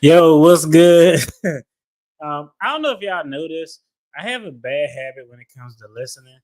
Yo, what's good? I don't know if y'all noticed. I have a bad habit when it comes to listening.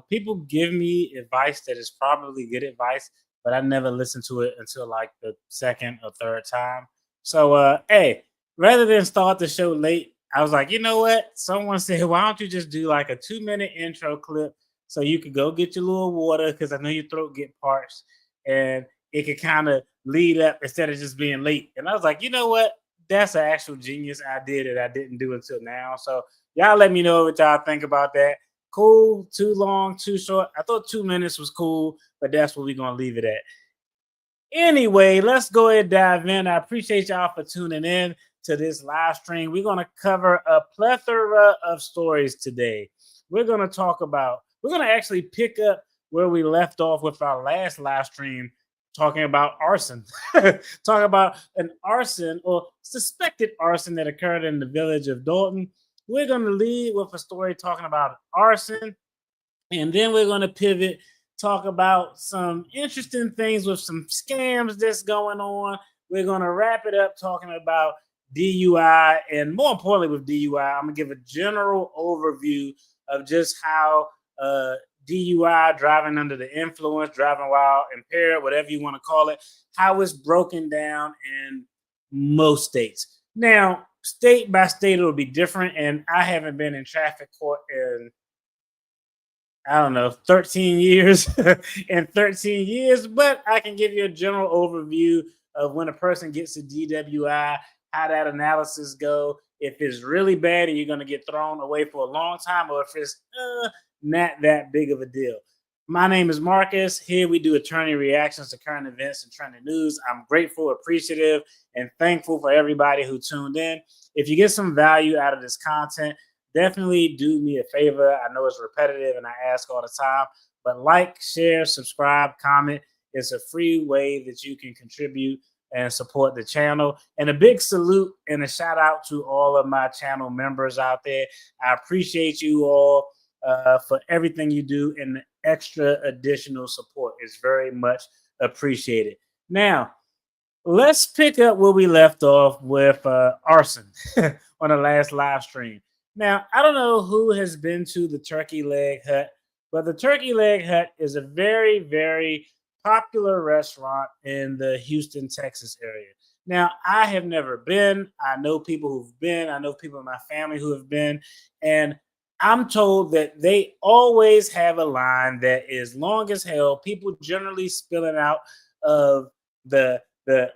People give me advice that is probably good advice, but I never listen to it until like the second or third time. So, hey, rather than start the show late, I was like, you know what? Someone said, why don't you just do like a 2 minute intro clip so you could go get your little water because I know your throat get parched and it could kind of lead up instead of just being late. And I was like, you know what? That's an actual genius idea that I didn't do until now. So y'all let me know what y'all think about that. Cool, too long, too short. I thought 2 minutes was cool, but that's what we're gonna leave it at. Anyway, let's go ahead and dive in. I appreciate y'all for tuning in to this live stream. We're gonna cover a plethora of stories today. We're gonna actually pick up where we left off with our last live stream talking about arson. Talk about an arson or suspected arson that occurred in the village of Dalton. We're going to lead with a story talking about arson, and then we're going to pivot, talk about some interesting things with some scams that's going on. We're going to wrap it up talking about DUI, and more importantly, with DUI, I'm going to give a general overview of just how DUI, driving under the influence, driving while impaired, whatever you want to call it, how it's broken down in most states. Now, state by state, it'll be different. And I haven't been in traffic court in, I don't know, 13 years. In 13 years, but I can give you a general overview of when a person gets a DWI, how that analysis go, if it's really bad and you're going to get thrown away for a long time, or if it's not that big of a deal. My name is Marcus. Here we do attorney reactions to current events and trending news. I'm grateful, appreciative, and thankful for everybody who tuned in. If you get some value out of this content, definitely do me a favor. I know it's repetitive and I ask all the time, but like, share, subscribe, comment. It's a free way that you can contribute and support the channel. And a big salute and a shout out to all of my channel members out there. I appreciate you all for everything you do, and the extra additional support is very much appreciated. Now, let's pick up where we left off with arson on the last live stream. Now, I don't know who has been to the Turkey Leg Hut, but the Turkey Leg Hut is a very, very popular restaurant in the Houston, Texas area. Now, I have never been. I know people who've been. I know people in my family who have been. And I'm told that they always have a line that is long as hell. People generally spilling out of the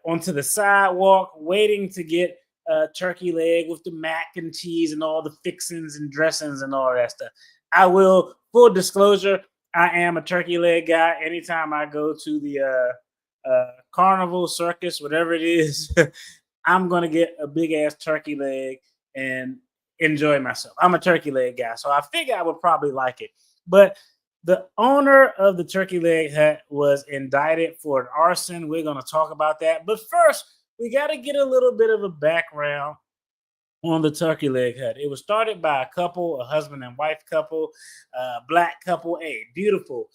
onto the sidewalk, waiting to get a turkey leg with the mac and cheese and all the fixings and dressings and all that stuff. I will, full disclosure, I am a turkey leg guy. Anytime I go to the carnival, circus, whatever it is, I'm gonna get a big ass turkey leg and enjoy myself. I'm a turkey leg guy, so I figure I would probably like it. But the owner of the Turkey Leg Hut was indicted for an arson. We're going to talk about that. But first, we got to get a little bit of a background on the Turkey Leg Hut. It was started by a couple, a husband and wife couple, black couple. Hey, beautiful.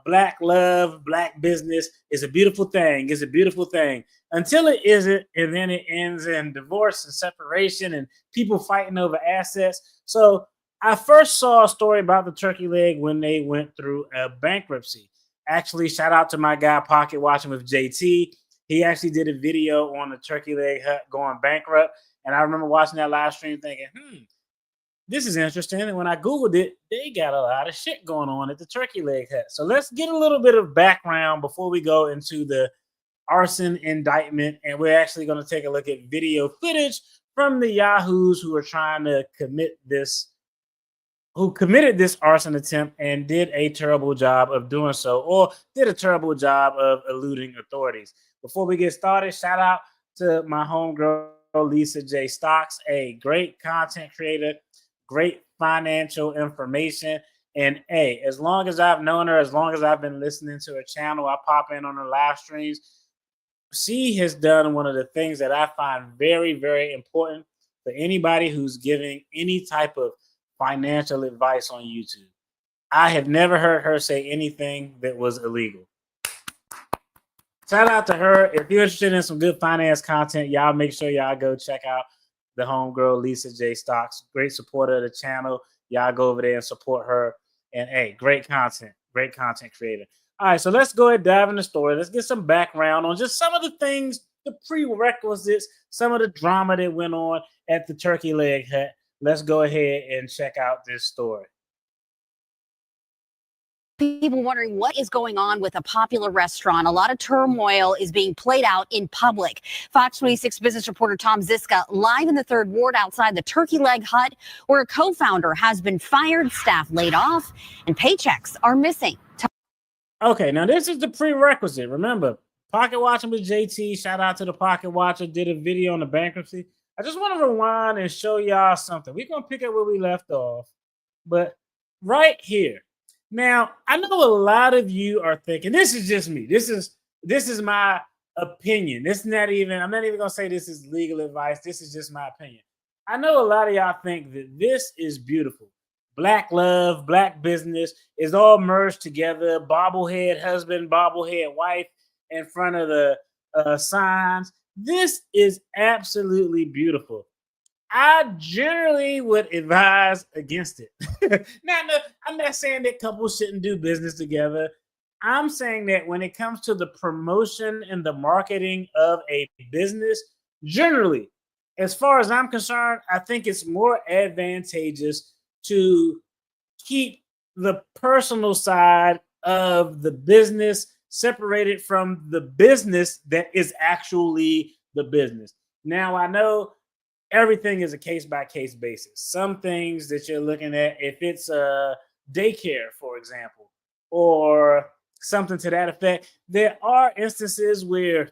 Black love, black business is a beautiful thing. It's a beautiful thing until it isn't, and then it ends in divorce and separation and people fighting over assets. So I first saw a story about the Turkey Leg when they went through a bankruptcy. Actually, shout out to my guy Pocket Watching with JT. He actually did a video on the Turkey Leg Hut going bankrupt. And I remember watching that live stream thinking, this is interesting. And when I Googled it, they got a lot of shit going on at the Turkey Leg Hut. So let's get a little bit of background before we go into the arson indictment. And we're actually going to take a look at video footage from the yahoos who are trying to committed this arson attempt and did a terrible job of doing so, or did a terrible job of eluding authorities. Before we get started, shout out to my homegirl, Lisa J. Stocks, a great content creator, great financial information. And hey, as long as I've known her, as long as I've been listening to her channel, I pop in on her live streams. She has done one of the things that I find very, very important for anybody who's giving any type of financial advice on YouTube. I have never heard her say anything that was illegal. shout out to her. If you're interested in some good finance content, y'all make sure y'all go check out the homegirl Lisa J Stocks. Great supporter of the channel. Y'all go over there and support her. And hey, great content creator. All right, so let's go ahead and dive in the story. Let's get some background on just some of the things, the prerequisites, some of the drama that went on at the Turkey Leg Hut. Let's go ahead and check out this story. People wondering what is going on with a popular restaurant. A lot of turmoil is being played out in public. Fox 26 business reporter Tom Ziska live in the Third Ward outside the Turkey Leg Hut, where a co-founder has been fired, staff laid off, and paychecks are missing. Okay, now this is the prerequisite. Remember, Pocket Watching with JT, shout out to the Pocket Watcher, did a video on the bankruptcy. I just want to rewind and show y'all something. We're going to pick up where we left off, but right here. Now, I know a lot of you are thinking, this is just me. This is my opinion. I'm not even going to say this is legal advice. This is just my opinion. I know a lot of y'all think that this is beautiful. Black love, black business is all merged together. Bobblehead husband, bobblehead wife in front of the signs. This is absolutely beautiful. I generally would advise against it. Now, I'm not saying that couples shouldn't do business together. I'm saying that when it comes to the promotion and the marketing of a business, generally, as far as I'm concerned, I think it's more advantageous to keep the personal side of the business separated from the business that is actually the business. Now, I know everything is a case-by-case basis. Some things that you're looking at, if it's a daycare, for example, or something to that effect, there are instances where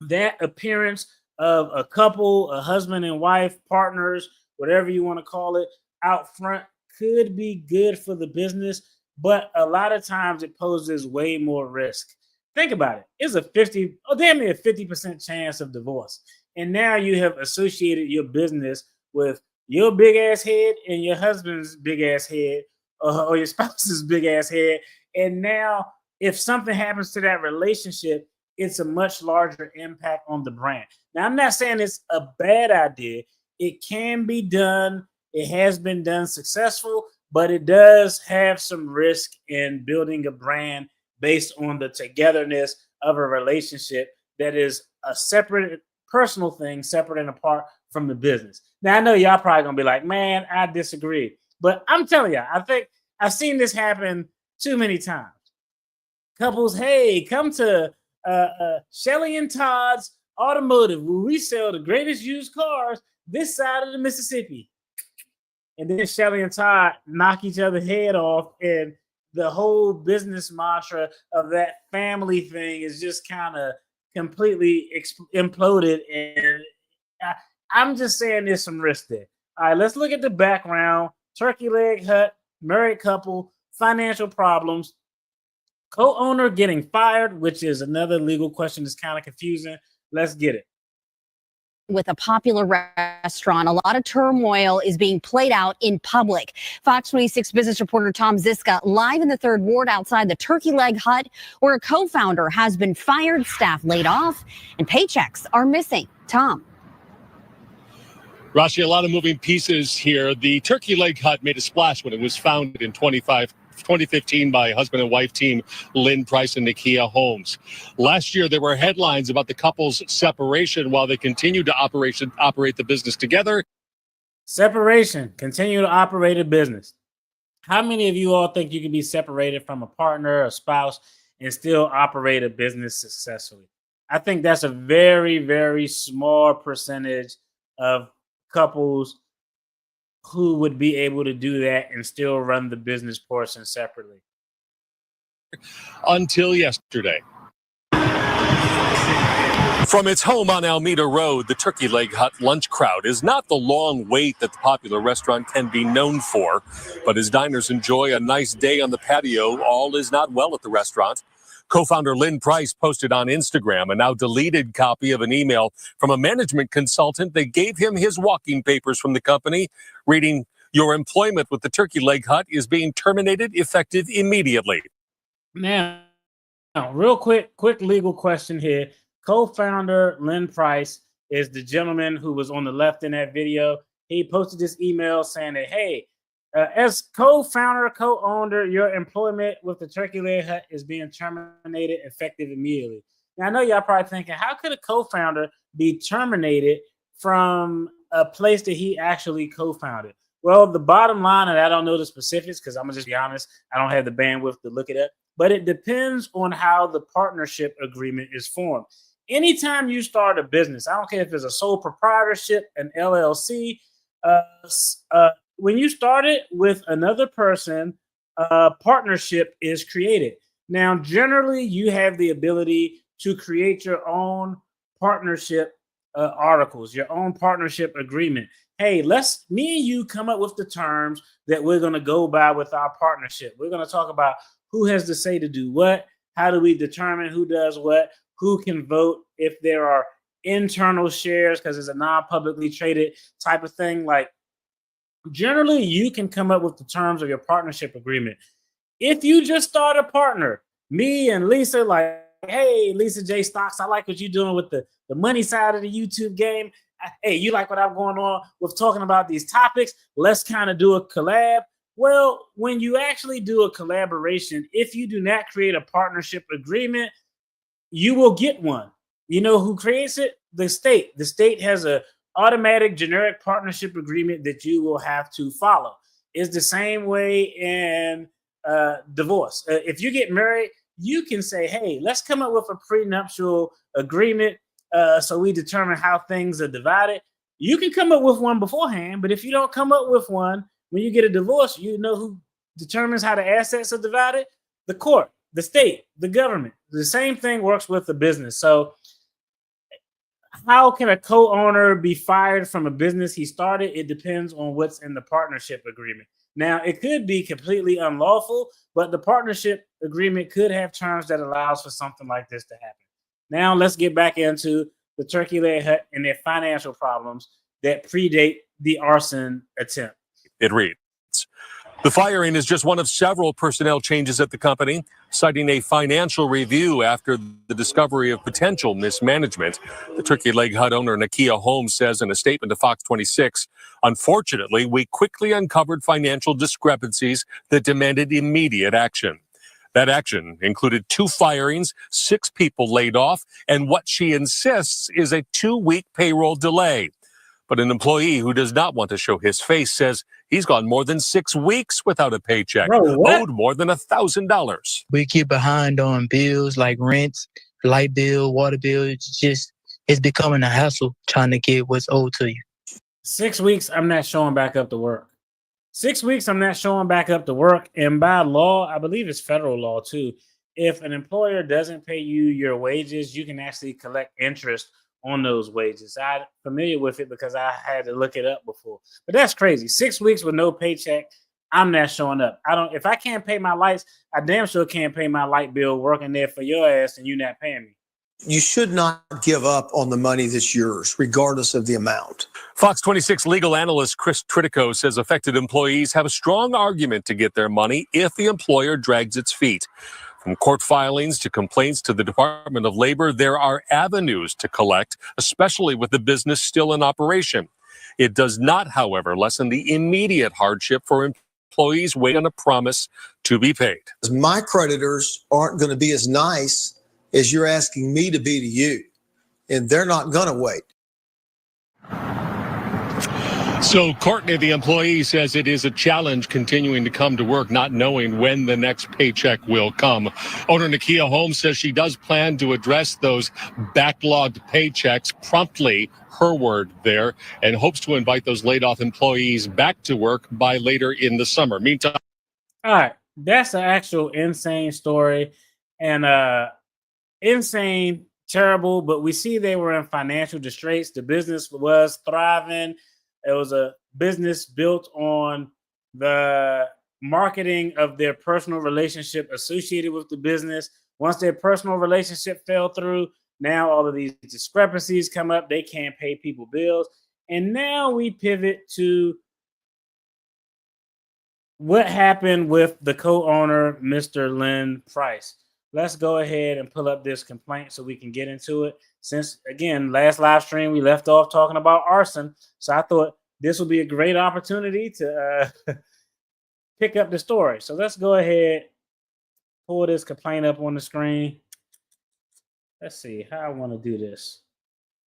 that appearance of a couple, a husband and wife, partners, whatever you want to call it, out front could be good for the business, but a lot of times it poses way more risk. Think about it. It's damn near a 50% chance of divorce. And now you have associated your business with your big ass head and your husband's big ass head, or your spouse's big ass head. And now if something happens to that relationship, it's a much larger impact on the brand. Now, I'm not saying it's a bad idea. It can be done. It has been done successful, but it does have some risk in building a brand based on the togetherness of a relationship that is a separate personal thing, separate and apart from the business. Now, I know y'all probably gonna be like, man, I disagree. But I'm telling y'all, I think I've seen this happen too many times. Couples, hey, come to Shelly and Todd's Automotive, where we sell the greatest used cars this side of the Mississippi. And then Shelly and Todd knock each other's head off, and the whole business mantra of that family thing is just kind of completely imploded. And I'm just saying there's some risk there. All right, let's look at the background. Turkey Leg Hut, married couple, financial problems, co-owner getting fired, which is another legal question that's kind of confusing. Let's get it. With a popular restaurant, a lot of turmoil is being played out in public. Fox 26 business reporter Tom Ziska live in the Third Ward outside the Turkey Leg Hut, where a co-founder has been fired, staff laid off, and paychecks are missing. Tom. Rashi, a lot of moving pieces here. The Turkey Leg Hut made a splash when it was founded in 2015 by husband and wife team Lynn Price and Nakia Holmes. Last year, there were headlines about the couple's separation while they continued to operate the business together. Separation, continue to operate a business. How many of you all think you can be separated from a partner, a spouse, and still operate a business successfully? I think that's a very, very small percentage of couples who would be able to do that and still run the business portion separately. Until yesterday. From its home on Alameda Road, the Turkey Leg Hut lunch crowd is not the long wait that the popular restaurant can be known for. But as diners enjoy a nice day on the patio, all is not well at the restaurant. Co-founder Lynn Price posted on Instagram a now deleted copy of an email from a management consultant that gave him his walking papers from the company, reading, "Your employment with the Turkey Leg Hut is being terminated effective immediately." Now, Now, real quick legal question here. Co-founder Lynn Price is the gentleman who was on the left in that video. He posted this email saying that, hey, as co-founder, co-owner, your employment with the Turkey Leg Hut is being terminated effective immediately. Now, I know y'all probably thinking, how could a co-founder be terminated from a place that he actually co-founded? Well, the bottom line, and I don't know the specifics because I'm going to just be honest, I don't have the bandwidth to look it up, but it depends on how the partnership agreement is formed. Anytime you start a business, I don't care if it's a sole proprietorship, an LLC, uh, when you start it with another person, a partnership is created. Now, generally, you have the ability to create your own partnership articles, your own partnership agreement. Hey, let's me and you come up with the terms that we're going to go by with our partnership. We're going to talk about who has the say to do what, how do we determine who does what, who can vote if there are internal shares because it's a non-publicly traded type of thing. Like, generally, you can come up with the terms of your partnership agreement. If you just start a partner, me and Lisa, like, hey, Lisa J. Stocks, I like what you're doing with the money side of the YouTube game. Hey, you like what I'm going on with talking about these topics? Let's kind of do a collab. Well, when you actually do a collaboration, if you do not create a partnership agreement, you will get one. You know who creates it? The state. The state has a automatic generic partnership agreement that you will have to follow. It's the same way in divorce. If you get married, you can say, hey, let's come up with a prenuptial agreement so we determine how things are divided. You can come up with one beforehand, but if you don't come up with one, when you get a divorce, you know who determines how the assets are divided? The court, the state, the government. The same thing works with the business. So how can a co-owner be fired from a business he started? It depends on what's in the partnership agreement. Now, it could be completely unlawful, but the partnership agreement could have terms that allows for something like this to happen. Now, let's get back into the Turkey Leg Hut and their financial problems that predate the arson attempt. It reads, the firing is just one of several personnel changes at the company, citing a financial review after the discovery of potential mismanagement. The Turkey Leg Hut owner, Nakia Holmes, says in a statement to Fox 26, unfortunately, we quickly uncovered financial discrepancies that demanded immediate action. That action included 2 firings, 6 people laid off, and what she insists is a 2-week payroll delay. But an employee who does not want to show his face says he's gone more than 6 weeks without a paycheck, owed more than $1,000. We get behind on bills like rent, light bill, water bill. It's becoming a hassle trying to get what's owed to you. 6 weeks, I'm not showing back up to work. 6 weeks, I'm not showing back up to work. And by law, I believe it's federal law too. If an employer doesn't pay you your wages, you can actually collect interest on those wages. I'm familiar with it because I had to look it up before. But that's crazy. 6 weeks with no paycheck. I'm not showing up. If I can't pay my lights, I damn sure can't pay my light bill working there for your ass and you not paying me. You should not give up on the money that's yours, regardless of the amount. Fox 26 legal analyst Chris Tritico says affected employees have a strong argument to get their money if the employer drags its feet. From court filings to complaints to the Department of Labor, there are avenues to collect, especially with the business still in operation. It does not, however, lessen the immediate hardship for employees waiting on a promise to be paid. My creditors aren't going to be as nice as you're asking me to be to you, and they're not going to wait. So Courtney, the employee, says it is a challenge continuing to come to work, not knowing when the next paycheck will come. Owner Nakia Holmes says she does plan to address those backlogged paychecks promptly, her word there, and hopes to invite those laid off employees back to work by later in the summer. Meantime. All right. That's an actual insane story and insane, terrible, but we see they were in financial distress. The business was thriving. It was a business built on the marketing of their personal relationship associated with the business. Once their personal relationship fell through, now all of these discrepancies come up. They can't pay people bills. And now we pivot to what happened with the co-owner, Mr. Lynn Price. let's go ahead and pull up this complaint so we can get into it. Since, again, last live stream, we left off talking about arson. So I thought this would be a great opportunity to pick up the story. So let's go ahead, pull this complaint up on the screen. Let's see how I want to do this.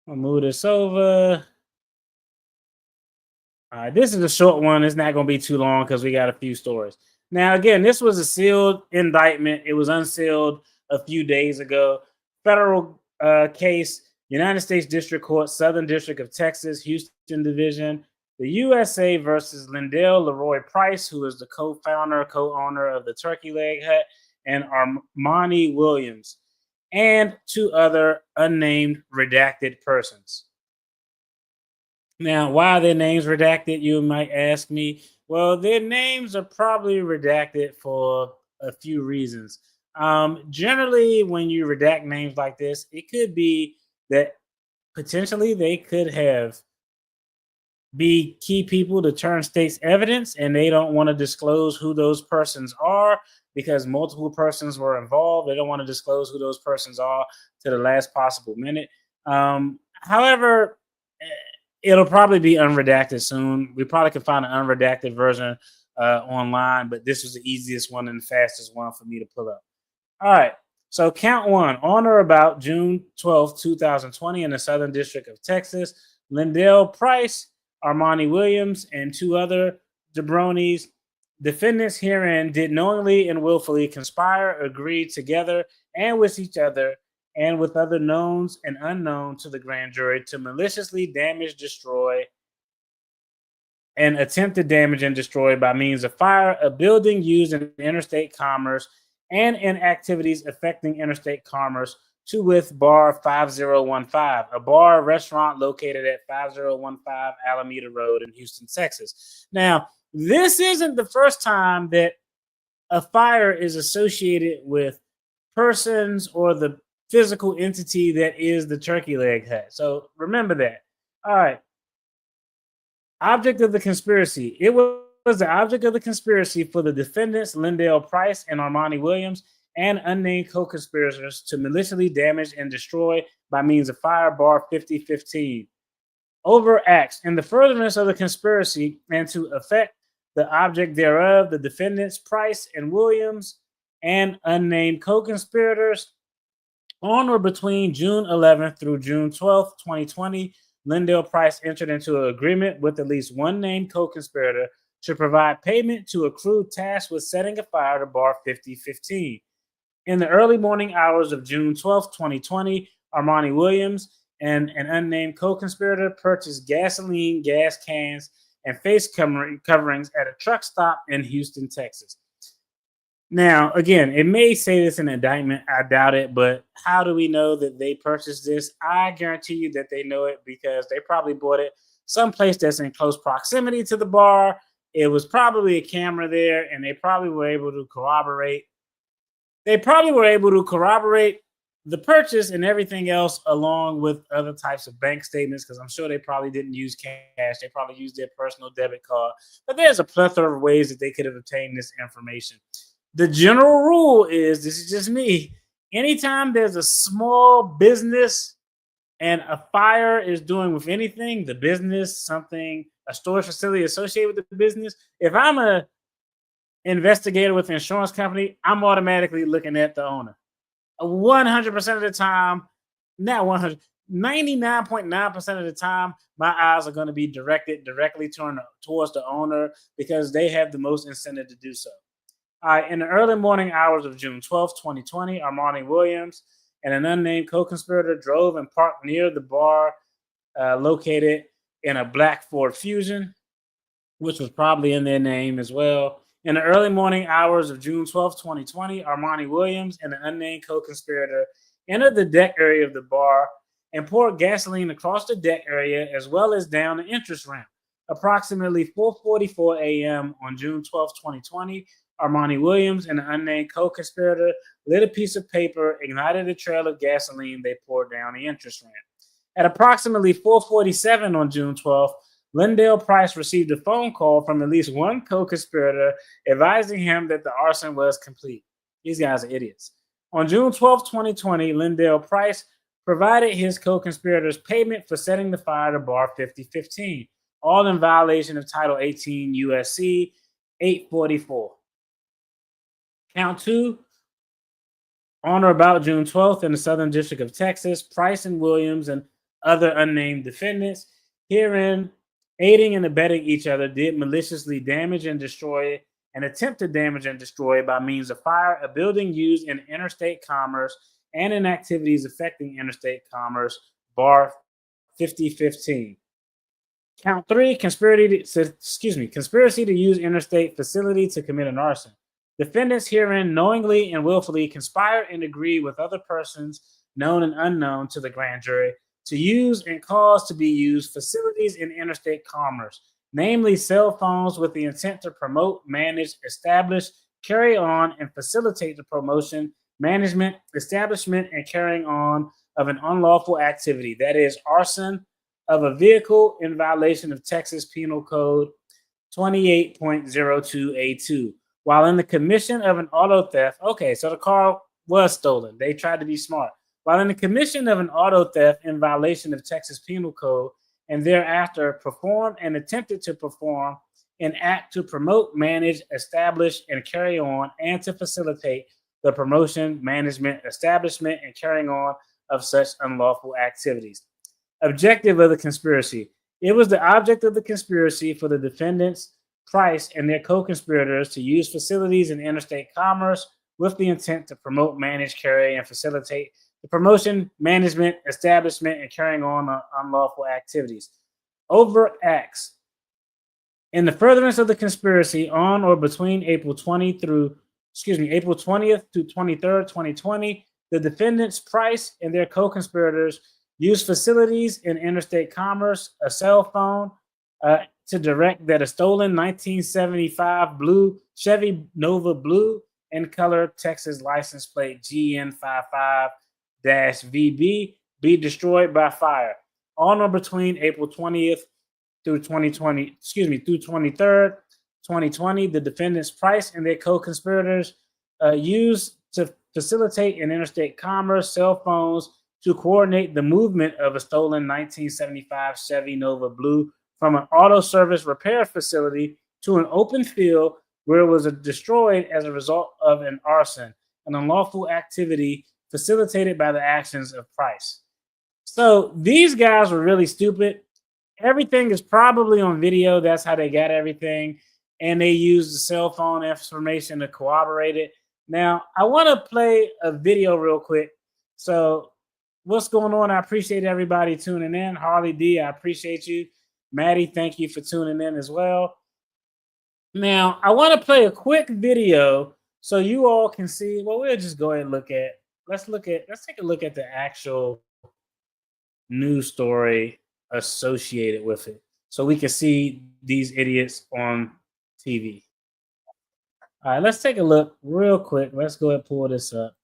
I'll move this over. All right, this is a short one. It's not going to be too long because we got a few stories. Now, again, this was a sealed indictment. It was unsealed a few days ago. Federal case, United States District Court, Southern District of Texas, Houston Division, the USA versus Lindell Leroy Price, who is the co-founder, co-owner of the Turkey Leg Hut, and Armani Williams, and 2 other unnamed redacted persons. Now, why are their names redacted, you might ask me? Well, their names are probably redacted for a few reasons. Generally, when you redact names like this, it could be that potentially they could be key people to turn state's evidence, and they don't want to disclose who those persons are because multiple persons were involved. They don't want to disclose who those persons are to the last possible minute. However, it'll probably be unredacted soon. We probably can find an unredacted version online, but this was the easiest one and the fastest one for me to pull up. All right. So count 1. On or about June 12, 2020 in the Southern District of Texas, Lindell Price, Armani Williams, and 2 other jabronis, defendants herein did knowingly and willfully conspire, agree together and with each other and with other knowns and unknown to the grand jury to maliciously damage, destroy, and attempt to damage and destroy by means of fire a building used in interstate commerce and in activities affecting interstate commerce, to with bar 5015, a bar restaurant located at 5015 Alameda Road in Houston, Texas. Now, this isn't the first time that a fire is associated with persons or the physical entity that is the Turkey Leg Hut. So remember that. All right. Object of the conspiracy. It was the object of the conspiracy for the defendants, Lindell Price and Armani Williams, and unnamed co-conspirators to maliciously damage and destroy by means of fire, bar 5015. Overacts in the furtherance of the conspiracy and to effect the object thereof, the defendants, Price and Williams, and unnamed co-conspirators, on or between June 11th through June 12th, 2020, Lindell Price entered into an agreement with at least one named co-conspirator to provide payment to accrued tasks with setting a fire to bar 5015. In the early morning hours of June 12th, 2020, Armani Williams and an unnamed co-conspirator purchased gasoline, gas cans, and face coverings at a truck stop in Houston, Texas. Now, again, it may say this in an indictment. I doubt it, but how do we know that they purchased this? I guarantee you that they know it because they probably bought it someplace that's in close proximity to the bar. It was probably a camera there, and they probably were able to corroborate. They probably were able to corroborate the purchase and everything else along with other types of bank statements, because I'm sure they probably didn't use cash. They probably used their personal debit card. But there's a plethora of ways that they could have obtained this information. The general rule is, this is just me, anytime there's a small business and a fire is doing with anything, the business, something, a storage facility associated with the business, if I'm a investigator with an insurance company, I'm automatically looking at the owner. 100% of the time, not 100, 99.9% of the time, my eyes are going to be directed directly towards the owner because they have the most incentive to do so. In the early morning hours of June 12, 2020, Armani Williams and an unnamed co-conspirator drove and parked near the bar located in a black Ford Fusion, which was probably in their name as well. In the early morning hours of June 12, 2020, Armani Williams and an unnamed co-conspirator entered the deck area of the bar and poured gasoline across the deck area as well as down the entrance ramp. Approximately 4:44 a.m. on June 12, 2020, Armani Williams and an unnamed co-conspirator lit a piece of paper, ignited a trail of gasoline they poured down the entrance ramp. At approximately 4:47 on June 12th, Lindell Price received a phone call from at least one co-conspirator advising him that the arson was complete. These guys are idiots. On June 12, 2020, Lindell Price provided his co-conspirators payment for setting the fire to Bar 5015, all in violation of Title 18 USC 844. Count 2, on or about June 12th in the Southern District of Texas, Price and Williams and other unnamed defendants, herein aiding and abetting each other, did maliciously damage and destroy and attempt to damage and destroy by means of fire a building used in interstate commerce and in activities affecting interstate commerce, Bar 5015. Count 3, conspiracy to use interstate facility to commit an arson. Defendants herein knowingly and willfully conspire and agree with other persons, known and unknown to the grand jury, to use and cause to be used facilities in interstate commerce, namely cell phones, with the intent to promote, manage, establish, carry on, and facilitate the promotion, management, establishment, and carrying on of an unlawful activity, that is, arson of a vehicle in violation of Texas Penal Code 28.02A2. While in the commission of an auto theft, okay, so the car was stolen. They tried to be smart. While in the commission of an auto theft in violation of Texas Penal Code, and thereafter performed and attempted to perform an act to promote, manage, establish, and carry on, and to facilitate the promotion, management, establishment, and carrying on of such unlawful activities. Objective of the conspiracy. It was the object of the conspiracy for the defendants, Price, and their co-conspirators to use facilities in interstate commerce with the intent to promote, manage, carry, and facilitate the promotion, management, establishment, and carrying on unlawful activities. Overt acts. In the furtherance of the conspiracy, on or between April 20th to 23rd, 2020, the defendants, Price, and their co-conspirators used facilities in interstate commerce, a cell phone, to direct that a stolen 1975 blue Chevy Nova blue and color Texas license plate GN55-VB be destroyed by fire. On or between April 20th through 23rd, 2020, the defendants, Price, and their co-conspirators used to facilitate in interstate commerce cell phones to coordinate the movement of a stolen 1975 Chevy Nova blue from an auto service repair facility to an open field where it was destroyed as a result of an arson, an unlawful activity facilitated by the actions of Price. So these guys were really stupid. Everything is probably on video. That's how they got everything. And they used the cell phone information to corroborate it. Now, I want to play a video real quick. So what's going on? I appreciate everybody tuning in. Harley D, I appreciate you. Maddie, thank you for tuning in as well. Now, I want to play a quick video so you all can see. Well, we'll just go ahead and let's take a look at the actual news story associated with it so we can see these idiots on TV. All right, let's take a look real quick. Let's go ahead and pull this up.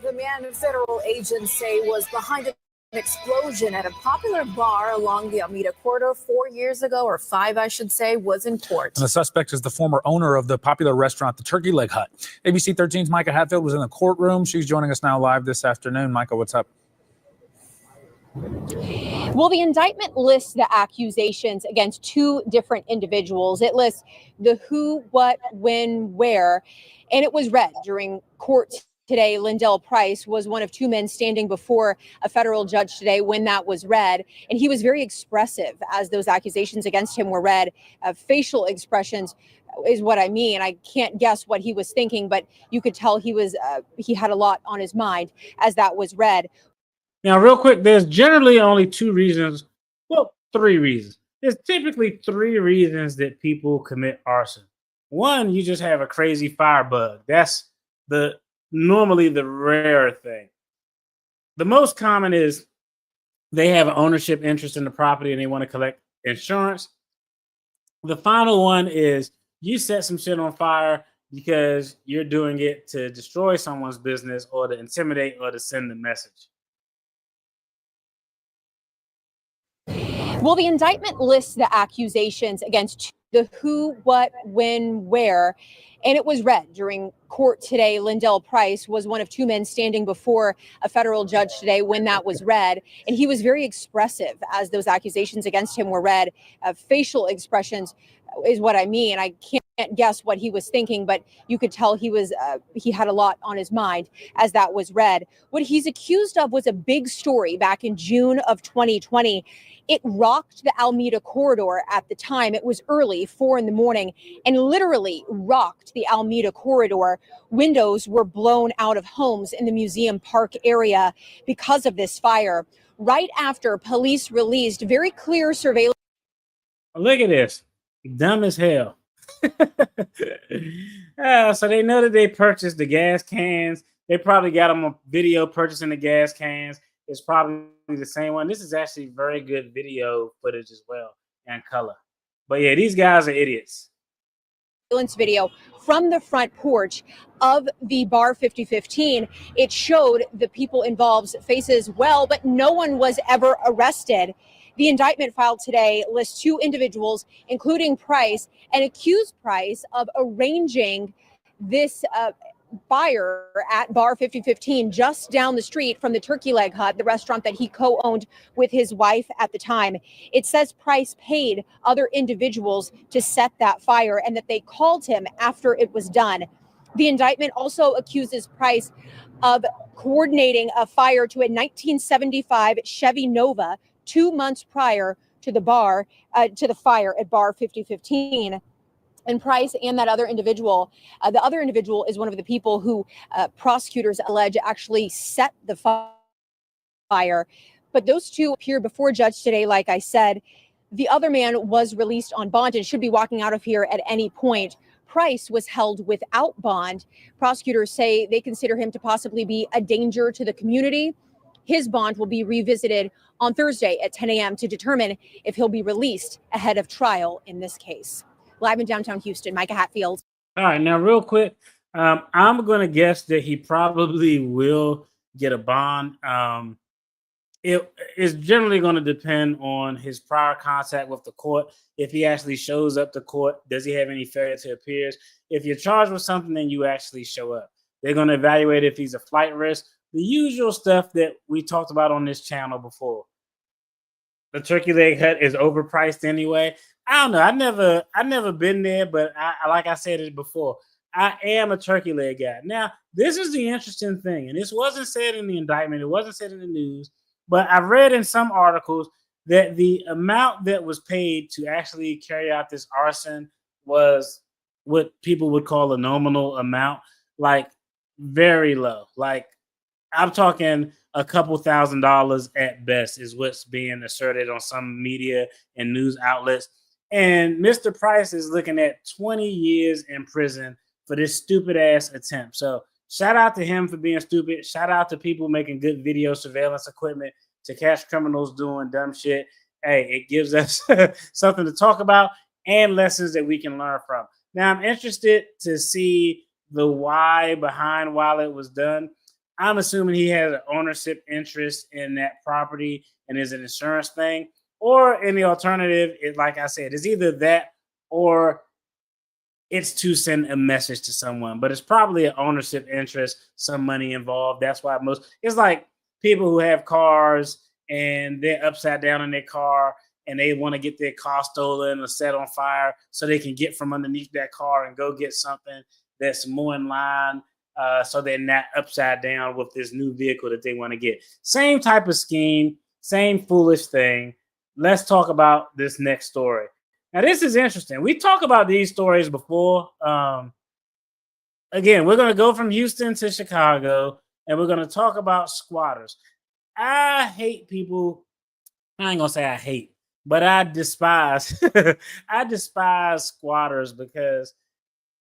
The man federal agents say was behind an explosion at a popular bar along the Alameda corridor 4 years ago, or 5, I should say, was in court. And the suspect is the former owner of the popular restaurant, the Turkey Leg Hut. ABC 13's Micah Hatfield was in the courtroom. She's joining us now live this afternoon. Micah, what's up? Well, the indictment lists the accusations against 2 different individuals. It lists the who, what, when, where, and it was read during court today. Lindell Price was one of 2 men standing before a federal judge today when that was read, and he was very expressive as those accusations against him were read. Facial expressions is what I mean. I can't guess what he was thinking, but you could tell he had a lot on his mind as that was read. Now, real quick, there's generally only 2 reasons. Well, 3 reasons. There's typically 3 reasons that people commit arson. 1, you just have a crazy firebug. That's normally the rare thing. The most common is they have an ownership interest in the property and they want to collect insurance. The final one is you set some shit on fire because you're doing it to destroy someone's business or to intimidate or to send a message. Well, the indictment lists the accusations against the who, what, when, where. And it was read during court today. Lindell Price was one of two men standing before a federal judge today when that was read. And he was very expressive as those accusations against him were read. Facial expressions is what I mean. I can't guess what he was thinking, but you could tell he had a lot on his mind as that was read. What he's accused of was a big story back in June of 2020. It rocked the Alameda corridor at the time. It was early, 4 a.m, and literally rocked the Alameda corridor. Windows were blown out of homes in the Museum Park area because of this fire. Right after police released very clear surveillance. Look at this. Dumb as hell. So they know that they purchased the gas cans. They probably got them on video purchasing the gas cans. It's probably the same one. This is actually very good video footage as well and color. But yeah, these guys are idiots. Video from the front porch of the bar 5015. It showed the people involved's faces well, but no one was ever arrested. The indictment filed today lists two individuals, including Price, and accused Price of arranging this fire at bar 5015 just down the street from the Turkey Leg Hut, the restaurant that he co-owned with his wife at the time. It says Price paid other individuals to set that fire and that they called him after it was done. The indictment also accuses Price of coordinating a fire to a 1975 Chevy Nova 2 months prior to the fire at bar 5015. And Price and that other individual, the other individual is one of the people who prosecutors allege actually set the fire. But those two appeared before a judge today, like I said. The other man was released on bond and should be walking out of here at any point. Price was held without bond. Prosecutors say they consider him to possibly be a danger to the community. His bond will be revisited on Thursday at 10 a.m. to determine if he'll be released ahead of trial in this case. Live in downtown Houston, Micah Hatfield. All right, now real quick, I'm going to guess that he probably will get a bond. It is generally going to depend on his prior contact with the court. If he actually shows up to court, does he have any failure to appears? If you're charged with something, then you actually show up. They're going to evaluate if he's a flight risk. The usual stuff that we talked about on this channel before. The Turkey Leg Hut is overpriced anyway. I don't know. I never been there, but like I said it before, I am a turkey leg guy. Now, this is the interesting thing, and this wasn't said in the indictment. It wasn't said in the news, but I read in some articles that the amount that was paid to actually carry out this arson was what people would call a nominal amount, like very low. Like I'm talking a couple $1,000s at best is what's being asserted on some media and news outlets. And Mr. Price is looking at 20 years in prison for this stupid ass attempt. So shout out to him for being stupid. Shout out to people making good video surveillance equipment to catch criminals doing dumb shit. Hey, it gives us something to talk about and lessons that we can learn from. Now, I'm interested to see the why behind why it was done. I'm assuming he has an ownership interest in that property and is an insurance thing. Or in the alternative, like I said, it's either that or it's to send a message to someone. But it's probably an ownership interest, some money involved. That's why it's like people who have cars and they're upside down in their car and they want to get their car stolen or set on fire so they can get from underneath that car and go get something that's more in line. So they're not upside down with this new vehicle that they want to get. Same type of scheme, same foolish thing. Let's talk about this next story. Now, this is interesting. We talked about these stories before. Again, we're going to go from Houston to Chicago, and we're going to talk about squatters. I hate people. I ain't going to say I hate, but I despise. I despise squatters because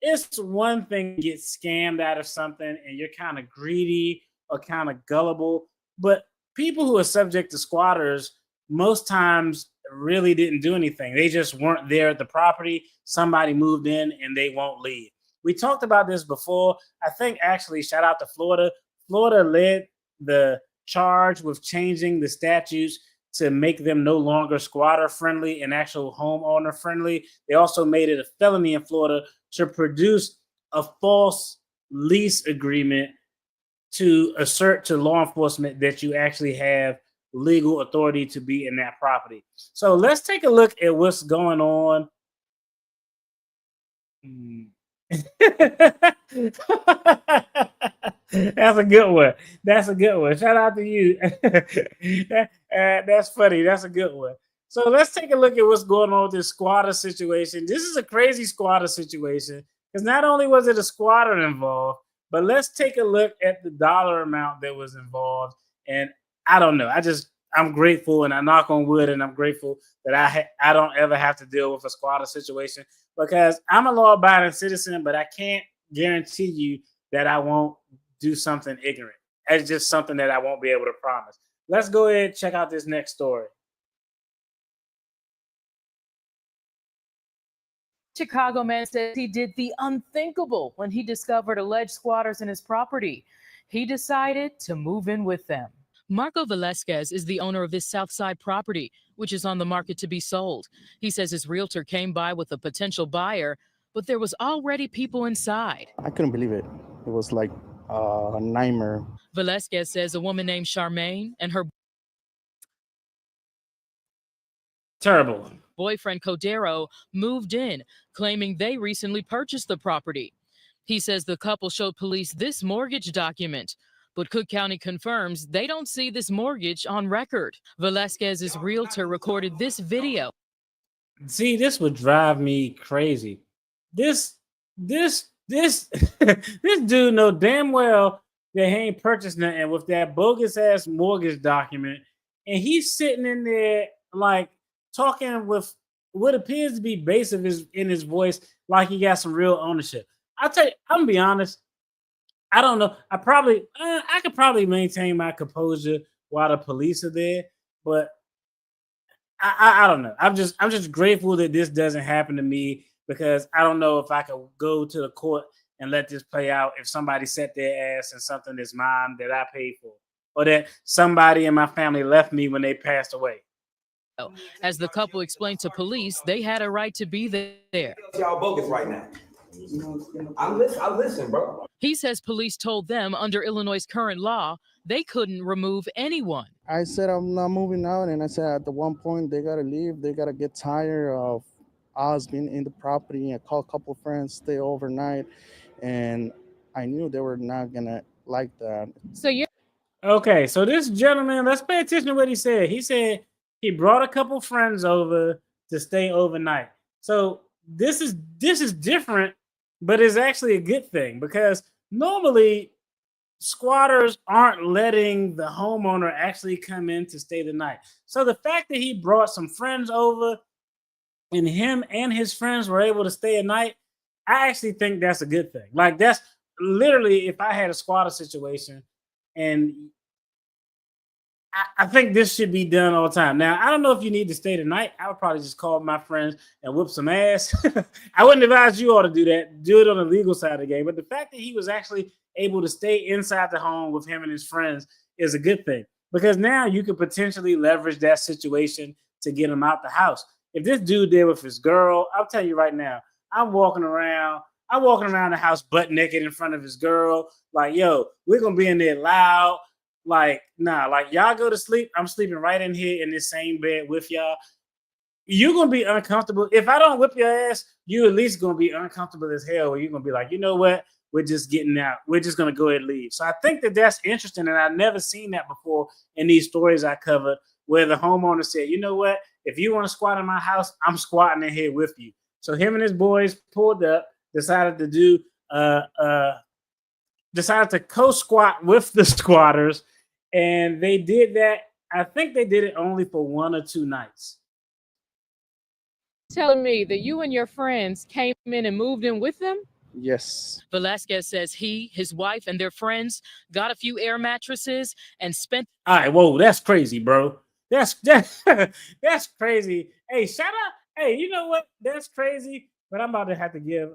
it's one thing to get scammed out of something and you're kind of greedy or kind of gullible. But people who are subject to squatters most times really didn't do anything. They just weren't there at the property. Somebody moved in and they won't leave. We talked about this before. I think actually, shout out to Florida. Florida led the charge with changing the statutes to make them no longer squatter friendly and actual homeowner friendly. They also made it a felony in Florida to produce a false lease agreement to assert to law enforcement that you actually have legal authority to be in that property. So let's take a look at what's going on. That's a good one. That's a good one. Shout out to you. That's funny. That's a good one. So let's take a look at what's going on with this squatter situation. This is a crazy squatter situation because not only was it a squatter involved, but let's take a look at the dollar amount that was involved. And I don't know. I'm grateful, and I knock on wood, and I'm grateful that I don't ever have to deal with a squatter situation because I'm a law-abiding citizen, but I can't guarantee you that I won't do something ignorant. It's just something that I won't be able to promise. Let's go ahead and check out this next story. Chicago man says he did the unthinkable when he discovered alleged squatters in his property. He decided to move in with them. Marco Velasquez is the owner of this Southside property, which is on the market to be sold. He says his realtor came by with a potential buyer, but there was already people inside. I couldn't believe it. It was like a nightmare. Velasquez says a woman named Charmaine and her Terrible boyfriend Codero moved in, claiming they recently purchased the property. He says the couple showed police this mortgage document, but Cook County confirms they don't see this mortgage on record. Velasquez's realtor recorded this video. See, this would drive me crazy. This this dude know damn well that he ain't purchased nothing with that bogus ass mortgage document, and he's sitting in there like talking with what appears to be bass in his voice, like he got some real ownership. I'll tell you, I'm gonna be honest. I don't know. I could probably maintain my composure while the police are there, but I don't know. I'm just grateful that this doesn't happen to me because I don't know if I could go to the court and let this play out if somebody set their ass in something that's mine that I paid for, or that somebody in my family left me when they passed away. As the couple explained to police, they had a right to be there. Y'all bogus right now. I listen, bro. He says police told them under Illinois' current law, they couldn't remove anyone. I said I'm not moving out, and I said at the one point they gotta leave. They gotta get tired of us being in the property. I called a couple of friends, stay overnight, and I knew they were not gonna like that. So you're okay. So this gentleman, let's pay attention to what he said. He said he brought a couple friends over to stay overnight. So this is different, but it's actually a good thing because normally squatters aren't letting the homeowner actually come in to stay the night. So the fact that he brought some friends over and him and his friends were able to stay a night, I actually think that's a good thing. Like that's literally if I had a squatter situation, and I think this should be done all the time. Now, I don't know if you need to stay the night. I would probably just call my friends and whip some ass. I wouldn't advise you all to do that. Do it on the legal side of the game. But the fact that he was actually able to stay inside the home with him and his friends is a good thing because now you could potentially leverage that situation to get him out the house. If this dude did with his girl, I'll tell you right now, I'm walking around the house butt naked in front of his girl. Like, yo, we're going to be in there loud. Like, nah, like y'all go to sleep. I'm sleeping right in here in this same bed with y'all. You're going to be uncomfortable. If I don't whip your ass, you at least going to be uncomfortable as hell. Where you're going to be like, you know what? We're just getting out. We're just going to go ahead and leave. So I think that that's interesting. And I've never seen that before in these stories I covered where the homeowner said, you know what? If you want to squat in my house, I'm squatting in here with you. So him and his boys pulled up, decided to co-squat with the squatters. And they did that. I think they did it only for 1 or 2 nights. telling me that you and your friends came in and moved in with them? Yes. Velasquez says he, his wife, and their friends got a few air mattresses and spent. All right, whoa, that's crazy, bro. That's crazy. Hey, shout out. Hey, you know what? That's crazy. But I'm about to have to give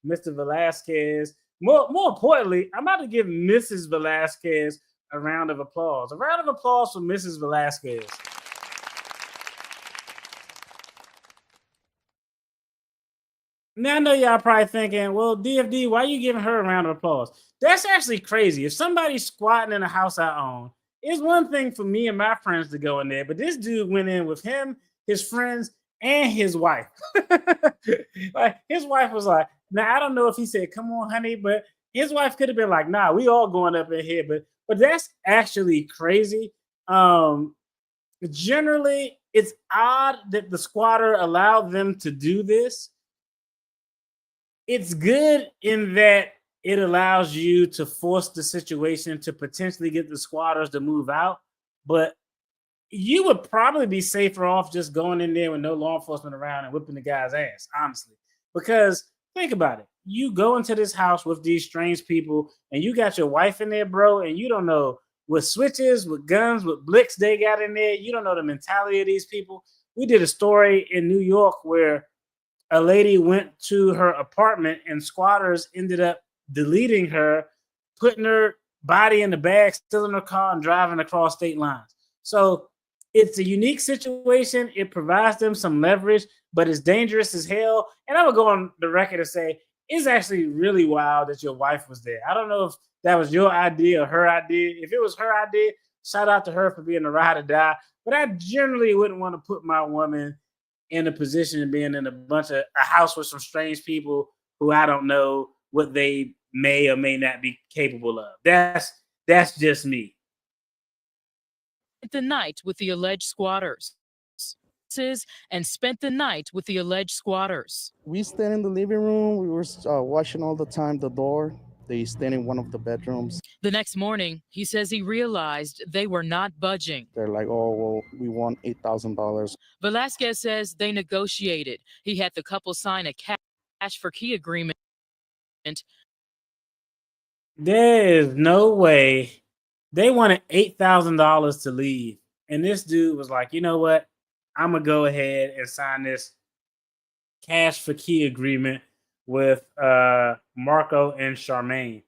Mr. Velasquez, more importantly, I'm about to give Mrs. Velasquez a round of applause. A round of applause for Mrs. Velasquez. Now I know y'all probably thinking, well, DFD, why are you giving her a round of applause? That's actually crazy. If somebody's squatting in a house I own, it's one thing for me and my friends to go in there, but this dude went in with him, his friends, and his wife. Like his wife was like, now I don't know if he said, "Come on, honey," but his wife could have been like, "Nah, we all going up in here." But that's actually crazy. Generally, it's odd that the squatter allowed them to do this. It's good in that it allows you to force the situation to potentially get the squatters to move out, but you would probably be safer off just going in there with no law enforcement around and whipping the guy's ass, honestly. Because think about it. You go into this house with these strange people and you got your wife in there, bro, and you don't know what switches, what guns, what blicks they got in there. You don't know the mentality of these people. We did a story in New York where a lady went to her apartment and squatters ended up deleting her, putting her body in the bag, stealing her car, and driving across state lines. So it's a unique situation. It provides them some leverage, but it's dangerous as hell. And I would go on the record and say it's actually really wild that your wife was there. I don't know if that was your idea or her idea. If it was her idea, shout out to her for being a ride or die. But I generally wouldn't want to put my woman in a position of being in a house with some strange people who I don't know what they may or may not be capable of. That's just me. The night with the alleged squatters and spent the night with the alleged squatters. We stand in the living room. We were watching all the time the door. They stand in one of the bedrooms. The next morning, he says he realized they were not budging. They're like, "Oh, well, we want $8,000. Velasquez says they negotiated. He had the couple sign a cash for key agreement. There is no way they wanted $8,000 to leave. And this dude was like, you know what? I'm going to go ahead and sign this cash for key agreement with Marco and Charmaine.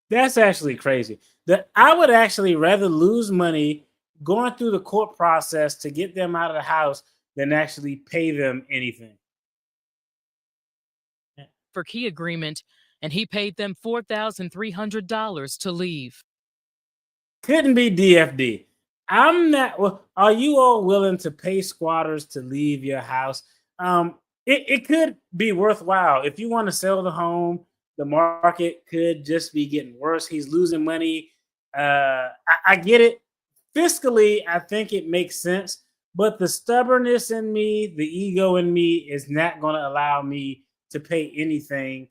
That's actually crazy. That I would actually rather lose money going through the court process to get them out of the house than actually pay them anything. For key agreement, and he paid them $4,300 to leave. Couldn't be DFD. I'm not. Well, are you all willing to pay squatters to leave your house? It could be worthwhile if you want to sell the home. The market could just be getting worse. He's losing money. I get it. Fiscally, I think it makes sense. But the stubbornness in me, the ego in me, is not going to allow me to pay anything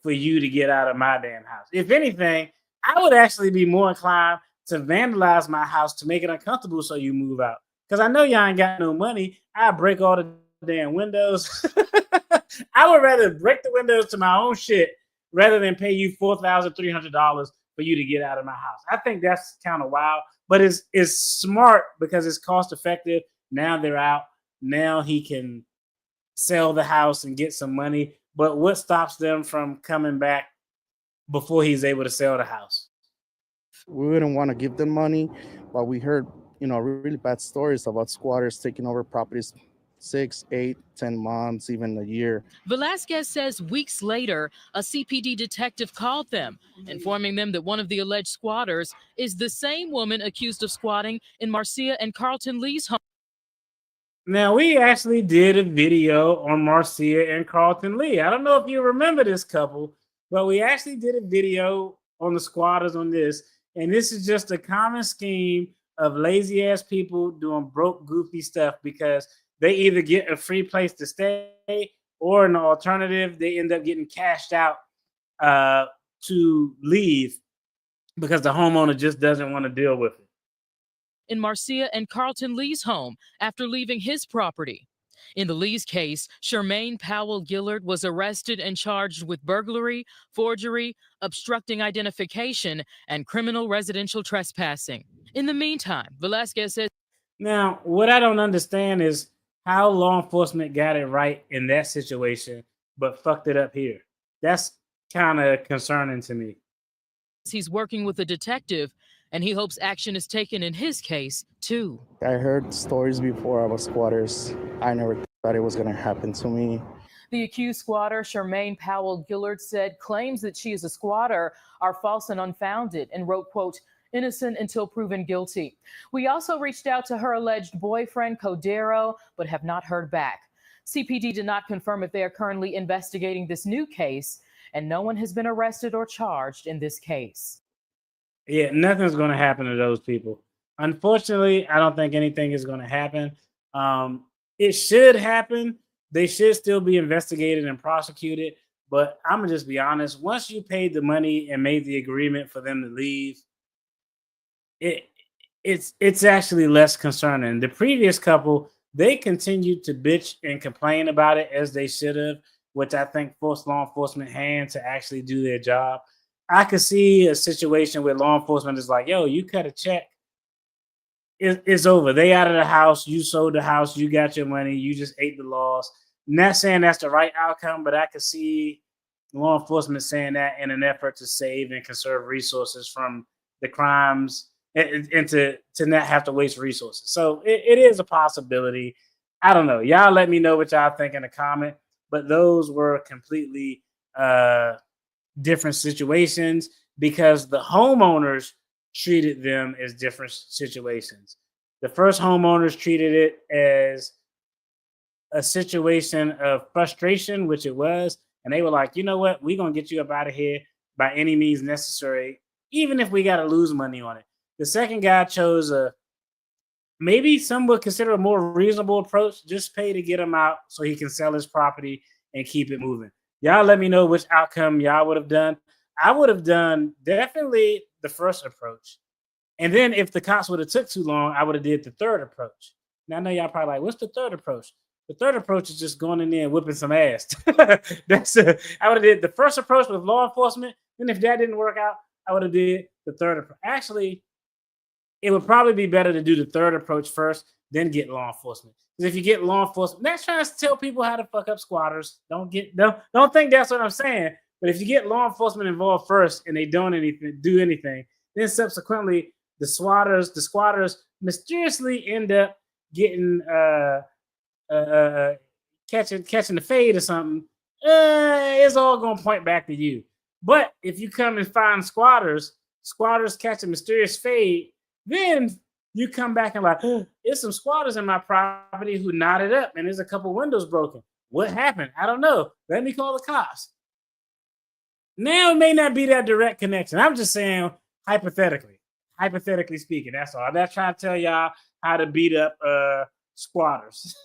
for you to get out of my damn house. If anything, I would actually be more inclined to vandalize my house to make it uncomfortable so you move out. Because I know y'all ain't got no money. I break all the damn windows. I would rather break the windows to my own shit rather than pay you $4,300 for you to get out of my house. I think that's kind of wild, but it's smart because it's cost effective. Now they're out. Now he can sell the house and get some money. But what stops them from coming back before he's able to sell the house? We wouldn't want to give them money, but we heard, really bad stories about squatters taking over properties 6, 8, 10 months, even a year. Velasquez says weeks later, a CPD detective called them, informing them that one of the alleged squatters is the same woman accused of squatting in Marcia and Carlton Lee's home. Now, we actually did a video on Marcia and Carlton Lee. I don't know if you remember this couple, but we actually did a video on the squatters on this. And this is just a common scheme of lazy ass people doing broke, goofy stuff because they either get a free place to stay or an alternative, they end up getting cashed out to leave because the homeowner just doesn't want to deal with it. In Marcia and Carlton Lee's home after leaving his property. In the Lee's case, Charmaine Powell Gillard was arrested and charged with burglary, forgery, obstructing identification, and criminal residential trespassing. In the meantime, Velasquez says, now, what I don't understand is how law enforcement got it right in that situation, but fucked it up here. That's kind of concerning to me. He's working with a detective, and he hopes action is taken in his case, too. I heard stories before about squatters. I never thought thought it was going to happen to me. The accused squatter, Charmaine Powell Gillard, said claims that she is a squatter are false and unfounded, and wrote, quote, innocent until proven guilty. We also reached out to her alleged boyfriend, Codero, but have not heard back. CPD did not confirm if they are currently investigating this new case, and no one has been arrested or charged in this case. Yeah, nothing's going to happen to those people. Unfortunately, I don't think anything is going to happen. It should happen. They should still be investigated and prosecuted. But I'm going to just be honest. Once you paid the money and made the agreement for them to leave, it's actually less concerning. The previous couple, they continued to bitch and complain about it, as they should have, which I think forced law enforcement hand to actually do their job. I could see a situation where law enforcement is like, yo, you cut a check. It's over. They out of the house. You sold the house. You got your money. You just ate the loss. Not saying that's the right outcome, but I could see law enforcement saying that in an effort to save and conserve resources from the crimes and to not have to waste resources. So it is a possibility. I don't know. Y'all let me know what y'all think in the comment. But those were completely different situations because the homeowners treated them as different situations. The first homeowners treated it as a situation of frustration, which it was. And they were like, you know what? We're going to get you up out of here by any means necessary, even if we got to lose money on it. The second guy chose a maybe some would consider a more reasonable approach. Just pay to get him out so he can sell his property and keep it moving. Y'all let me know which outcome y'all would have done. I would have done definitely the first approach. And then if the cops would have took too long, I would have did the third approach. Now I know y'all probably like, what's the third approach? The third approach is just going in there and whipping some ass. I would have did the first approach with law enforcement. Then if that didn't work out, I would have did the third approach. Actually, it would probably be better to do the third approach first, then get law enforcement. Because if you get law enforcement, that's trying to tell people how to fuck up squatters. Don't think that's what I'm saying. But if you get law enforcement involved first and they don't do anything, then subsequently the squatters mysteriously end up getting catching the fade or something. It's all gonna point back to you. But if you come and find squatters catch a mysterious fade, then you come back and like, there's some squatters in my property who knotted up and there's a couple windows broken. What happened? I don't know. Let me call the cops. Now it may not be that direct connection. I'm just saying hypothetically speaking. That's all. I'm not trying to tell y'all how to beat up squatters.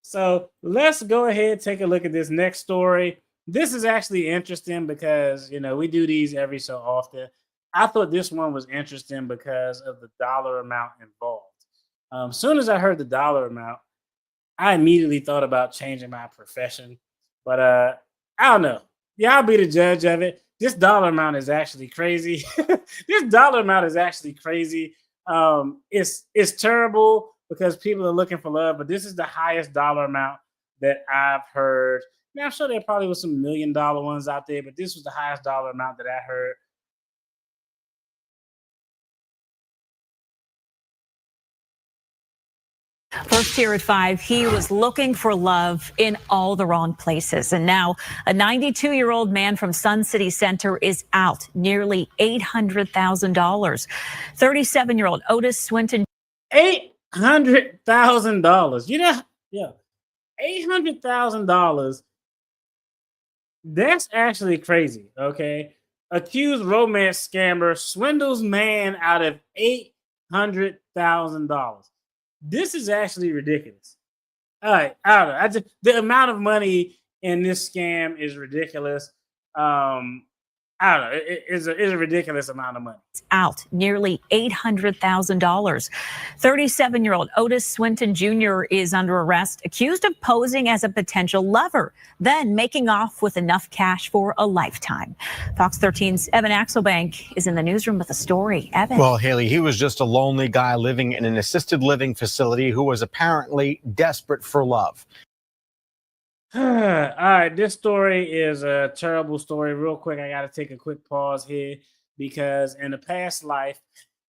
So let's go ahead and take a look at this next story. This is actually interesting because, we do these every so often. I thought this one was interesting because of the dollar amount involved. Soon as I heard the dollar amount, I immediately thought about changing my profession. But I don't know. Y'all be the judge of it. This dollar amount is actually crazy. It's terrible because people are looking for love, but this is the highest dollar amount that I've heard. Now, I'm sure there probably was some $1 million ones out there, but this was the highest dollar amount that I heard. First here at 5, he was looking for love in all the wrong places. And now a 92-year-old man from Sun City Center is out nearly $800,000. 37-year-old Otis Swinton. $800,000. Yeah. $800,000. That's actually crazy. Okay. Accused romance scammer swindles man out of $800,000. This is actually ridiculous. All right, I don't know. The amount of money in this scam is ridiculous. I don't know. It's a ridiculous amount of money. Out nearly $800,000. 37-year-old Otis Swinton Jr. is under arrest, accused of posing as a potential lover, then making off with enough cash for a lifetime. Fox 13's Evan Axelbank is in the newsroom with a story. Evan. Well, Haley, he was just a lonely guy living in an assisted living facility who was apparently desperate for love. All right, this story is a terrible story. Real quick, I got to take a quick pause here because in the past life,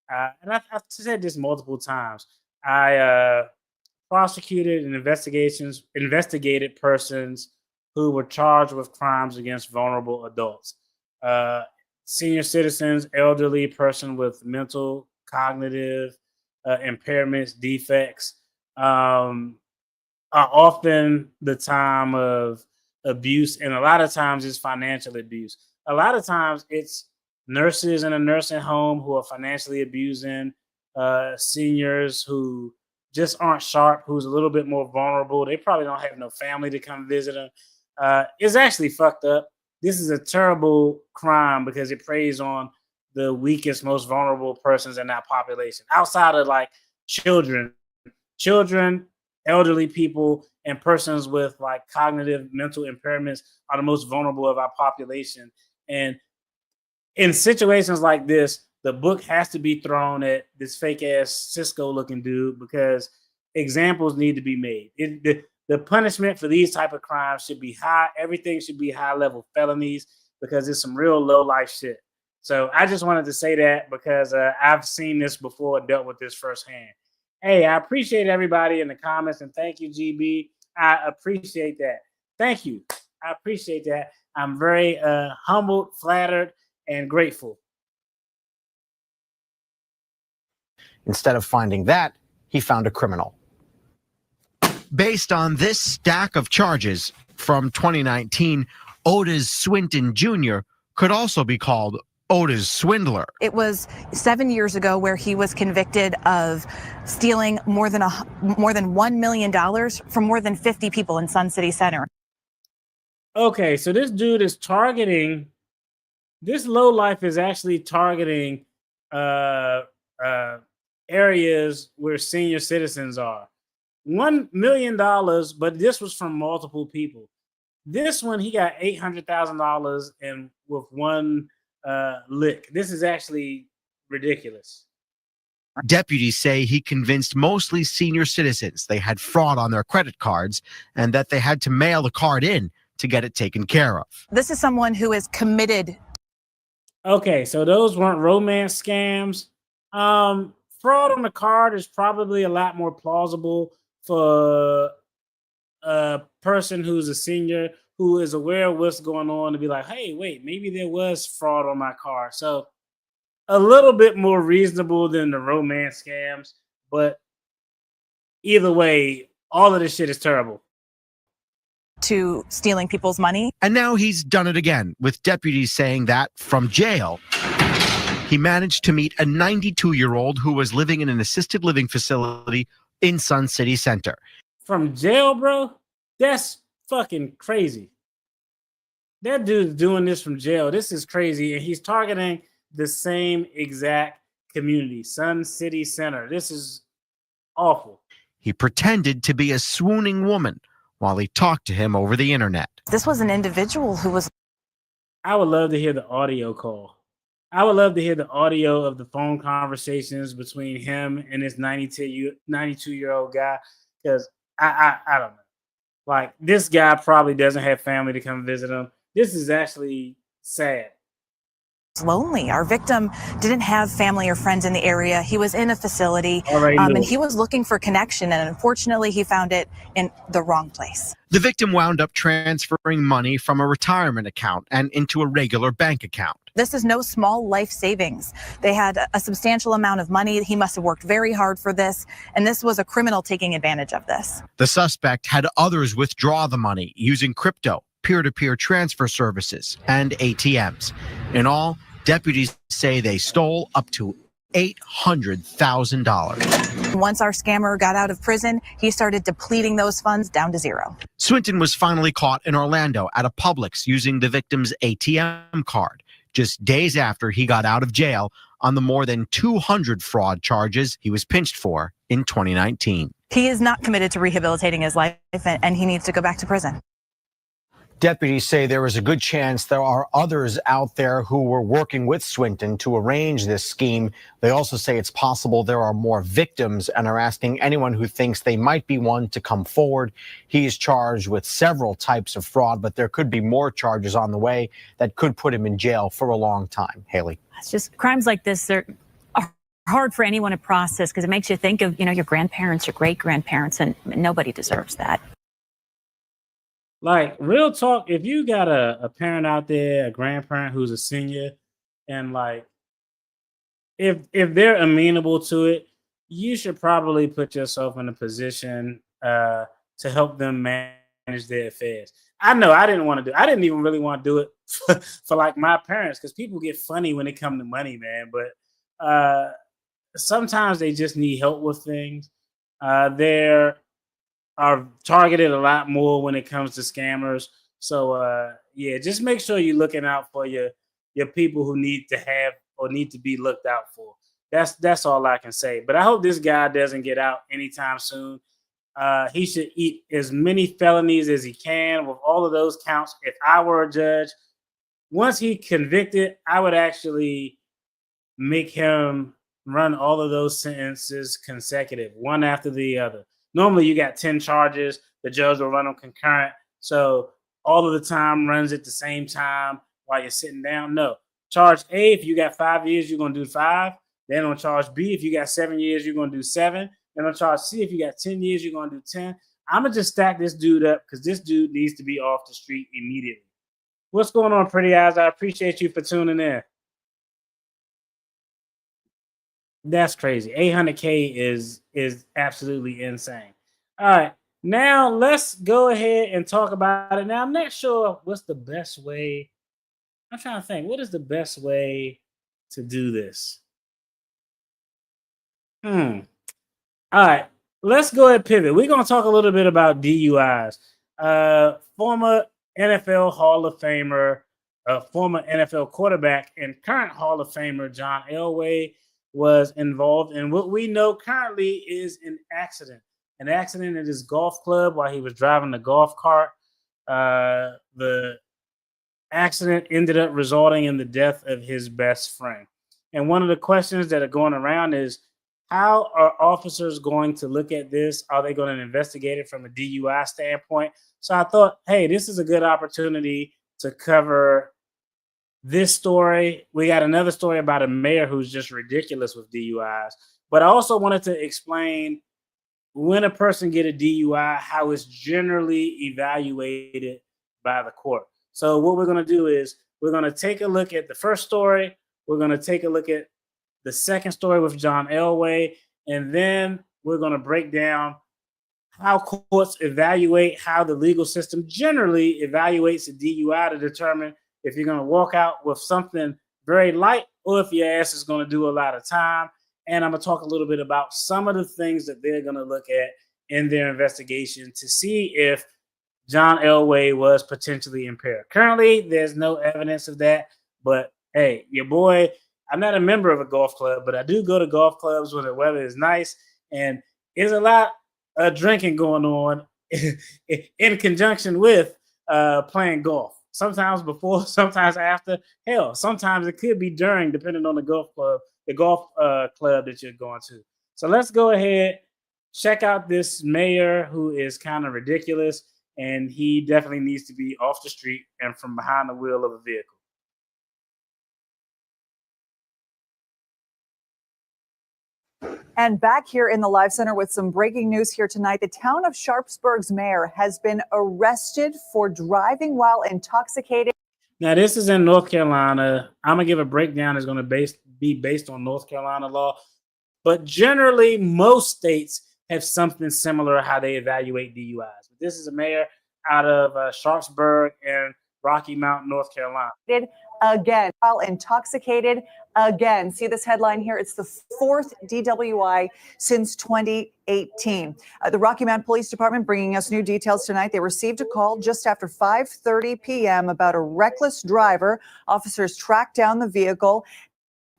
and I've said this multiple times, I prosecuted and investigated persons who were charged with crimes against vulnerable adults, senior citizens, elderly, person with mental, cognitive impairments, defects, are often the time of abuse, and a lot of times it's financial abuse. A lot of times it's nurses in a nursing home who are financially abusing seniors who just aren't sharp, who's a little bit more vulnerable. They probably don't have no family to come visit them. It's actually fucked up. This is a terrible crime because it preys on the weakest, most vulnerable persons in that population, outside of like children, elderly people, and persons with like cognitive mental impairments are the most vulnerable of our population. And in situations like this, the book has to be thrown at this fake ass Cisco looking dude because examples need to be made. The punishment for these type of crimes should be high. Everything should be high level felonies because it's some real low life shit. So I just wanted to say that because I've seen this before, dealt with this firsthand. Hey, I appreciate everybody in the comments, and thank you, GB. I appreciate that. Thank you. I appreciate that. I'm very humbled, flattered, and grateful. Instead of finding that, he found a criminal. Based on this stack of charges from 2019, Otis Swinton Jr. could also be called Otis Swindler. It was 7 years ago where he was convicted of stealing more than $1 million from more than 50 people in Sun City Center. Okay, so this dude is targeting, this lowlife is actually targeting areas where senior citizens are. $1 million, but this was from multiple people. This one, he got $800,000 and with one lick. This is actually ridiculous. Deputies say he convinced mostly senior citizens they had fraud on their credit cards and that they had to mail the card in to get it taken care of. This is someone who is committed. Okay, so those weren't romance scams. Fraud on the card is probably a lot more plausible for a person who's a senior who is aware of what's going on to be like, hey, wait, maybe there was fraud on my card. So a little bit more reasonable than the romance scams, but either way, all of this shit is terrible. To stealing people's money. And now he's done it again, with deputies saying that from jail, he managed to meet a 92-year-old who was living in an assisted living facility in Sun City Center. From jail, bro? That's fucking crazy. That dude's doing this from jail. This is crazy. And he's targeting the same exact community, Sun City Center. This is awful. He pretended to be a swooning woman while he talked to him over the internet. This was an individual who was... I would love to hear the audio call. I would love to hear the audio of the phone conversations between him and this 92-year-old guy, because I don't know. Like, this guy probably doesn't have family to come visit him. This is actually sad. Lonely. Our victim didn't have family or friends in the area. He was in a facility, and he was looking for connection, and unfortunately he found it in the wrong place. The victim wound up transferring money from a retirement account and into a regular bank account. This is no small life savings. They had a substantial amount of money. He must have worked very hard for this, and this was a criminal taking advantage of this. The suspect had others withdraw the money using crypto, peer-to-peer transfer services, and ATMs. In all, deputies say they stole up to $800,000. Once our scammer got out of prison, he started depleting those funds down to zero. Swinton was finally caught in Orlando at a Publix using the victim's ATM card, just days after he got out of jail on the more than 200 fraud charges he was pinched for in 2019. He is not committed to rehabilitating his life, and he needs to go back to prison. Deputies say there is a good chance there are others out there who were working with Swinton to arrange this scheme. They also say it's possible there are more victims and are asking anyone who thinks they might be one to come forward. He is charged with several types of fraud, but there could be more charges on the way that could put him in jail for a long time. Haley. It's just crimes like this, they're hard for anyone to process because it makes you think of, your grandparents, your great-grandparents, and nobody deserves that. Like, real talk, if you got a parent out there, a grandparent who's a senior, and like if they're amenable to it, you should probably put yourself in a position to help them manage their affairs. I know I didn't even really want to do it for like my parents, because people get funny when it comes to money, man. But sometimes they just need help with things. There are targeted a lot more when it comes to scammers. So yeah, just make sure you're looking out for your people who need to have or need to be looked out for. That's all I can say. But I hope this guy doesn't get out anytime soon. He should eat as many felonies as he can with all of those counts. If I were a judge, once he convicted, I would actually make him run all of those sentences consecutive, one after the other. Normally, you got 10 charges. The judge will run them concurrent. So all of the time runs at the same time while you're sitting down. No. Charge A, if you got 5 years, you're going to do 5. Then on charge B, if you got 7 years, you're going to do 7. Then on charge C, if you got 10 years, you're going to do 10. I'm going to just stack this dude up because this dude needs to be off the street immediately. What's going on, pretty eyes? I appreciate you for tuning in. That's crazy. 800K is absolutely insane. All right. Now let's go ahead and talk about it. Now, I'm not sure what's the best way. I'm trying to think. What is the best way to do this? All right. Let's go ahead and pivot. We're going to talk a little bit about DUIs. Former NFL Hall of Famer, former NFL quarterback, and current Hall of Famer John Elway was involved in what we know currently is an accident at his golf club while he was driving the golf cart. The accident ended up resulting in the death of his best friend. And one of the questions that are going around is, how are officers going to look at this? Are they going to investigate it from a DUI standpoint? So I thought, hey, this is a good opportunity to cover this story. We got another story about a mayor who's just ridiculous with DUIs. But I also wanted to explain, when a person get a DUI, how it's generally evaluated by the court. So what we're going to do is we're going to take a look at the first story. We're going to take a look at the second story with John Elway, and then we're going to break down how courts evaluate, how the legal system generally evaluates a DUI to determine if you're going to walk out with something very light or if your ass is going to do a lot of time. And I'm going to talk a little bit about some of the things that they're going to look at in their investigation to see if John Elway was potentially impaired. Currently, there's no evidence of that. But hey, your boy, I'm not a member of a golf club, but I do go to golf clubs when the weather is nice. And there's a lot of drinking going on in conjunction with playing golf. Sometimes before, sometimes after. Hell, sometimes it could be during, depending on the golf club that you're going to. So let's go ahead, check out this mayor who is kind of ridiculous, and he definitely needs to be off the street and from behind the wheel of a vehicle. And back here in the Live Center with some breaking news here tonight. The town of Sharpsburg's mayor has been arrested for driving while intoxicated. Now, this is in North Carolina. I'm going to give a breakdown. It's going to be based on North Carolina law. But generally, most states have something similar how they evaluate DUIs. This is a mayor out of Sharpsburg and Rocky Mount, North Carolina. Again, while intoxicated again. See this headline here? It's the fourth DWI since 2018. The Rocky Mount Police Department bringing us new details tonight. They received a call just after 5:30 p.m. about a reckless driver. Officers tracked down the vehicle.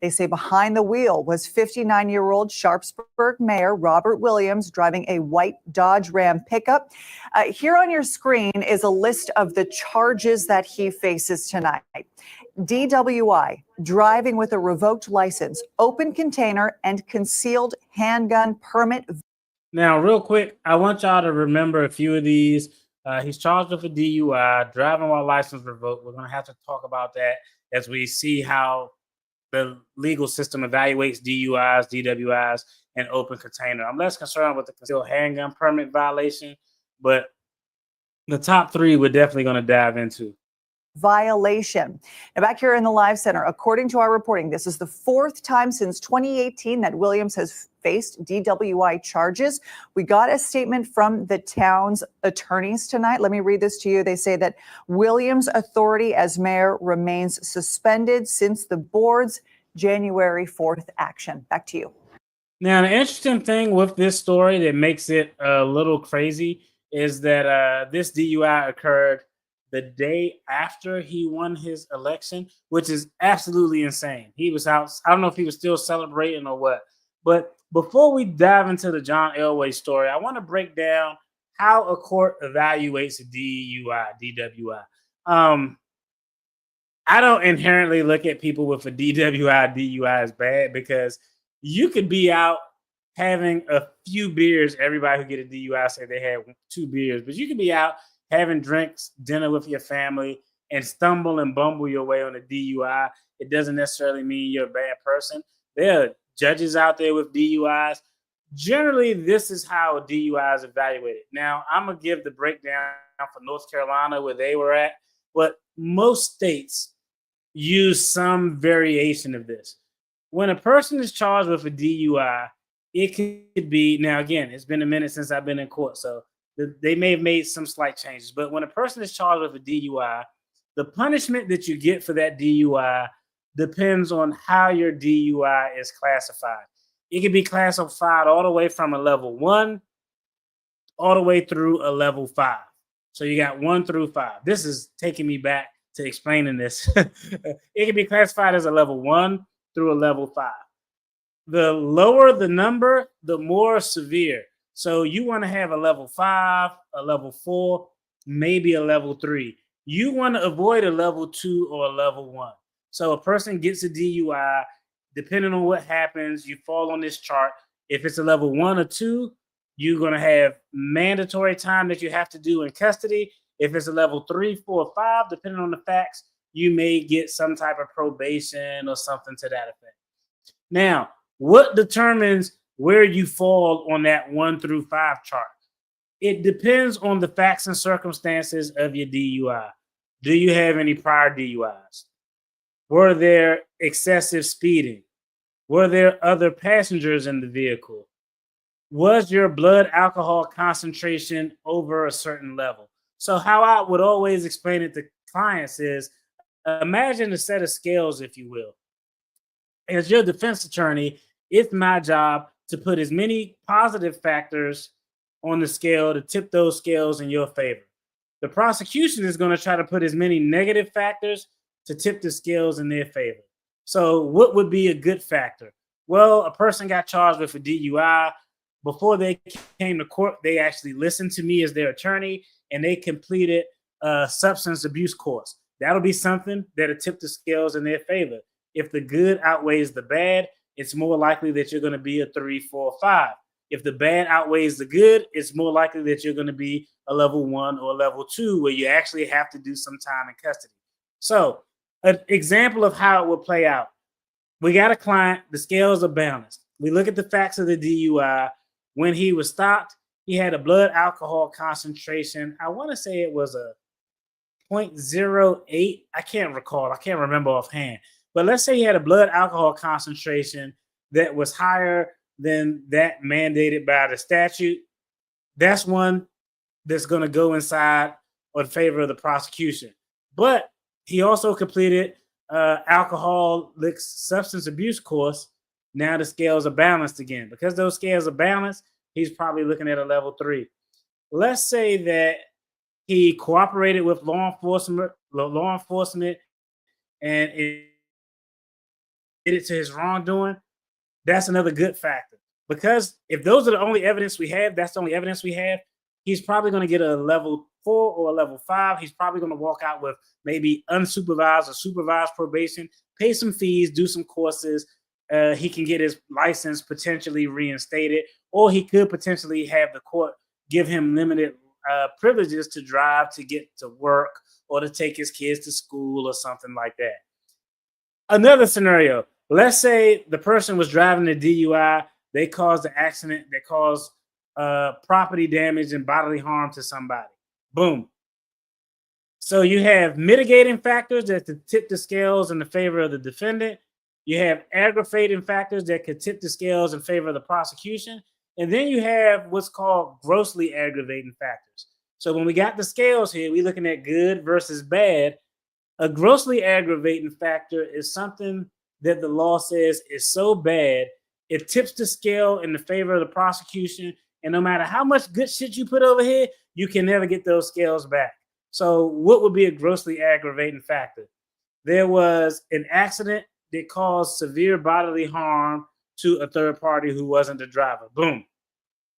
They say behind the wheel was 59-year-old Sharpsburg Mayor Robert Williams driving a white Dodge Ram pickup. Here on your screen is a list of the charges that he faces tonight. DWI, driving with a revoked license, open container, and concealed handgun permit. Now, real quick, I want y'all to remember a few of these. He's charged with a DUI, driving while license revoked. We're going to have to talk about that as we see how the legal system evaluates DUIs, DWIs, and open container. I'm less concerned with the concealed handgun permit violation, but the top three we're definitely going to dive into. Violation. Now, back here in the Live Center, according to our reporting, this is the fourth time since 2018 that Williams has faced DWI charges. We got a statement from the town's attorneys tonight. Let me read this to you. They say that Williams' authority as mayor remains suspended since the board's January 4th action. Back to you. Now, the interesting thing with this story that makes it a little crazy is that this DUI occurred the day after he won his election, which is absolutely insane. He was out. I don't know if he was still celebrating or what. But before we dive into the John Elway story, I want to break down how a court evaluates a DUI, DWI. I don't inherently look at people with a DWI, DUI as bad, because you could be out having a few beers. Everybody who get a DUI say they had 2 beers, but you could be out having drinks, dinner with your family, and stumble and bumble your way on a DUI. It doesn't necessarily mean you're a bad person. There are judges out there with DUIs. Generally, this is how a DUI is evaluated. Now, I'm going to give the breakdown for North Carolina where they were at, but most states use some variation of this. When a person is charged with a DUI, it could be, now again, it's been a minute since I've been in court, so they may have made some slight changes. But when a person is charged with a DUI, the punishment that you get for that DUI depends on how your DUI is classified. It can be classified all the way from a level 1 all the way through a level 5. So you got 1 through 5. This is taking me back to explaining this. It can be classified as a level 1 through a level 5. The lower the number, the more severe. So you want to have a level 5, a level 4, maybe a level 3. You want to avoid a level 2 or a level 1. So a person gets a DUI, depending on what happens, you fall on this chart. If it's a level 1 or 2, you're going to have mandatory time that you have to do in custody. If it's a level 3, 4, or 5, depending on the facts, you may get some type of probation or something to that effect. Now, what determines where you fall on that 1 through 5 chart? It depends on the facts and circumstances of your DUI. Do you have any prior DUIs? Were there excessive speeding? Were there other passengers in the vehicle? Was your blood alcohol concentration over a certain level? So how I would always explain it to clients is, imagine a set of scales, if you will. As your defense attorney, it's my job to put as many positive factors on the scale to tip those scales in your favor. The prosecution is going to try to put as many negative factors to tip the scales in their favor. So what would be a good factor? Well, a person got charged with a DUI. Before they came to court, they actually listened to me as their attorney, and they completed a substance abuse course. That'll be something that'll tip the scales in their favor. If the good outweighs the bad, it's more likely that you're going to be a 3, 4, 5. If the bad outweighs the good, it's more likely that you're going to be a level 1 or a level 2, where you actually have to do some time in custody. So an example of how it would play out. We got a client, the scales are balanced. We look at the facts of the DUI. When he was stopped, he had a blood alcohol concentration. I want to say it was a 0.08. I can't recall. I can't remember offhand. But let's say he had a blood alcohol concentration that was higher than that mandated by the statute. That's one that's going to go inside or in favor of the prosecution. But he also completed alcoholic substance abuse course. Now the scales are balanced again. Because those scales are balanced, he's probably looking at a level 3. Let's say that he cooperated with law enforcement and it did it to his wrongdoing. That's another good factor. Because if those are the only evidence we have, that's the only evidence we have, he's probably going to get a level 4 or a level 5. He's probably going to walk out with maybe unsupervised or supervised probation, pay some fees, do some courses. He can get his license potentially reinstated, or he could potentially have the court give him limited privileges to drive to get to work or to take his kids to school or something like that. Another scenario, Let's say the person was driving a DUI. They caused the accident that caused property damage and bodily harm to somebody. Boom. So you have mitigating factors that could tip the scales in the favor of the defendant. You have aggravating factors that could tip the scales in favor of the prosecution. And then you have what's called grossly aggravating factors. So when we got the scales here, we're looking at good versus bad. A grossly aggravating factor is something that the law says is so bad, it tips the scale in the favor of the prosecution. And no matter how much good shit you put over here, you can never get those scales back. So what would be a grossly aggravating factor? There was an accident that caused severe bodily harm to a third party who wasn't the driver. Boom.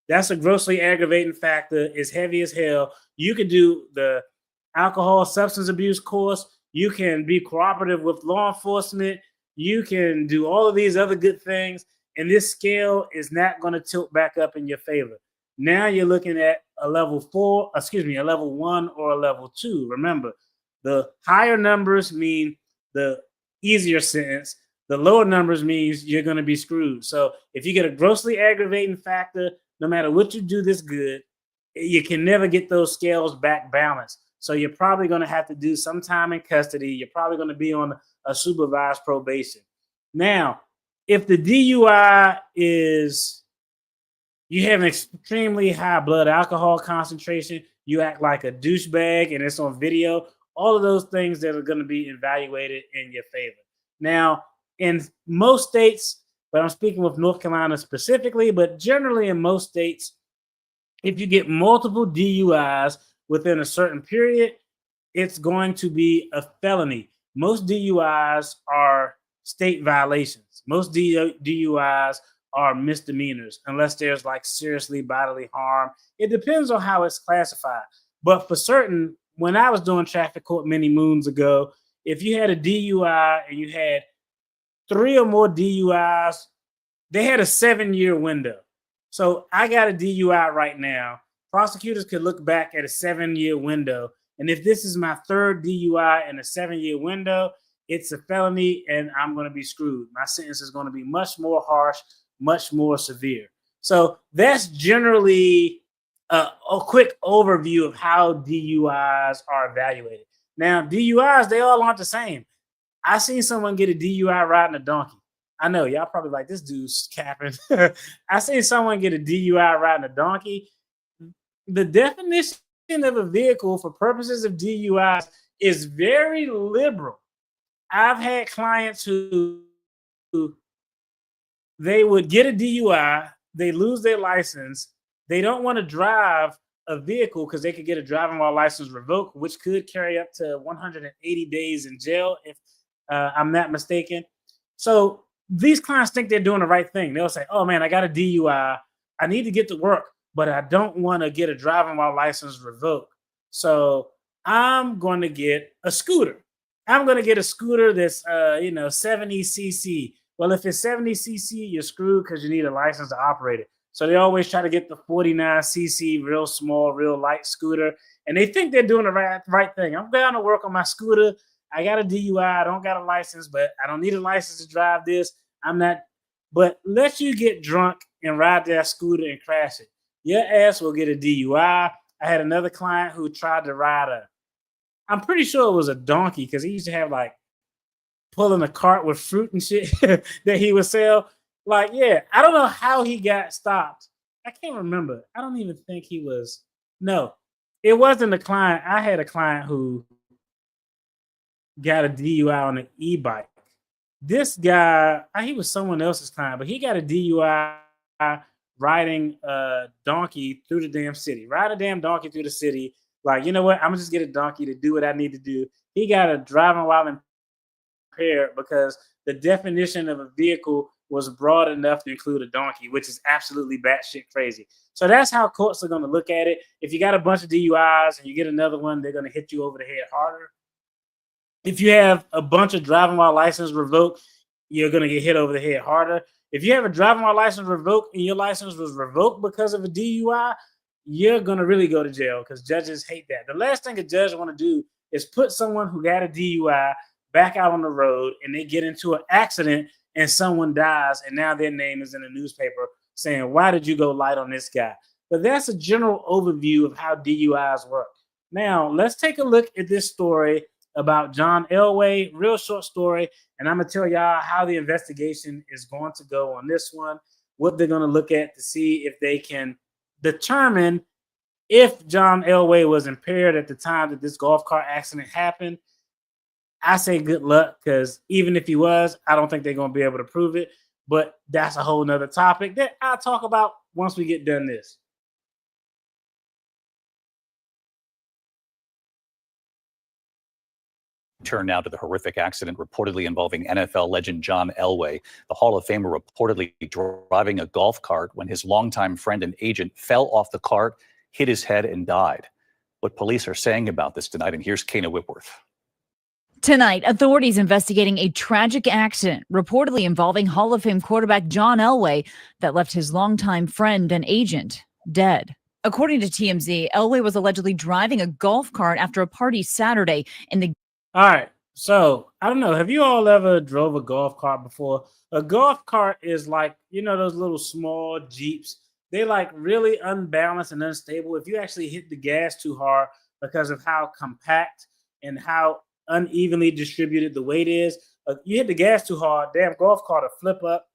That's a grossly aggravating factor. It's heavy as hell. You could do the alcohol substance abuse course. You can be cooperative with law enforcement. You can do all of these other good things. And this scale is not going to tilt back up in your favor. Now you're looking at a level 1 or a level 2. Remember, the higher numbers mean the easier sentence. The lower numbers means you're going to be screwed. So if you get a grossly aggravating factor, no matter what you do this good, you can never get those scales back balanced. So you're probably going to have to do some time in custody. You're probably going to be on a supervised probation. Now, if the DUI is you have an extremely high blood alcohol concentration, you act like a douchebag and it's on video, all of those things that are going to be evaluated in your favor. Now, in most states, but I'm speaking with North Carolina specifically, but generally in most states, if you get multiple DUIs within a certain period, it's going to be a felony. Most DUIs are state violations. Most DUIs are misdemeanors, unless there's like seriously bodily harm. It depends on how it's classified. But for certain, when I was doing traffic court many moons ago, if you had a DUI and you had 3 or more DUIs, they had a 7-year window. So I got a DUI right now. Prosecutors could look back at a 7-year window. And if this is my 3rd DUI in a 7-year window, it's a felony and I'm going to be screwed. My sentence is going to be much more harsh, much more severe. So that's generally a quick overview of how DUIs are evaluated. Now, DUIs, they all aren't the same. I seen someone get a DUI riding a donkey. I know y'all probably like, this dude's capping. I seen someone get a DUI riding a donkey. The definition of a vehicle for purposes of DUIs is very liberal. I've had clients who they would get a DUI, they lose their license, they don't want to drive a vehicle because they could get a driving while license revoked, which could carry up to 180 days in jail if I'm not mistaken. So these clients think they're doing the right thing. They'll say, oh man, I got a DUI. I need to get to work, but I don't want to get a driving while license revoked. So I'm going to get a scooter. I'm going to get a scooter that's, 70 cc. Well, if it's 70 cc, you're screwed because you need a license to operate it. So they always try to get the 49 cc, real small, real light scooter. And they think they're doing the right thing. I'm going to work on my scooter. I got a DUI. I don't got a license, but I don't need a license to drive this. I'm not. But let you get drunk and ride that scooter and crash it. Your ass will get a DUI. I had another client who tried to ride I'm pretty sure it was a donkey because he used to have like pulling a cart with fruit and shit that he would sell. Like, yeah, I don't know how he got stopped. I can't remember. I don't even think he was. No, it wasn't a client. I had a client who got a DUI on an e-bike. This guy, he was someone else's client, but he got a DUI riding a donkey through the damn city. Ride a damn donkey through the city. Like, you know what? I'm going to just get a donkey to do what I need to do. He got a driving while impaired because the definition of a vehicle was broad enough to include a donkey, which is absolutely batshit crazy. So that's how courts are going to look at it. If you got a bunch of DUIs and you get another one, they're going to hit you over the head harder. If you have a bunch of driving while license revoked, you're going to get hit over the head harder. If you have a driving while license revoked and your license was revoked because of a DUI, you're going to really go to jail because judges hate that. The last thing a judge want to do is put someone who got a DUI back out on the road and they get into an accident and someone dies, and now their name is in the newspaper saying, why did you go light on this guy? But that's a general overview of how DUIs work. Now, let's take a look at this story about John Elway, real short story, and I'm going to tell y'all how the investigation is going to go on this one, what they're going to look at to see if they can determine if John Elway was impaired at the time that this golf cart accident happened. I say good luck, because even if he was, I don't think they're going to be able to prove it. But that's a whole nother topic that I'll talk about once we get done this. Turn now to the horrific accident reportedly involving NFL legend John Elway. The Hall of Famer reportedly driving a golf cart when his longtime friend and agent fell off the cart, hit his head, and died. What police are saying about this tonight, and here's Kana Whitworth. Tonight, authorities investigating a tragic accident reportedly involving Hall of Fame quarterback John Elway that left his longtime friend and agent dead. According to TMZ, Elway was allegedly driving a golf cart after a party Saturday in the... All right, so I don't know. Have you all ever drove a golf cart before? A golf cart is like, you know, those little small Jeeps. They like really unbalanced and unstable. If you actually hit the gas too hard because of how compact and how unevenly distributed the weight is, you hit the gas too hard, damn golf cart will flip up.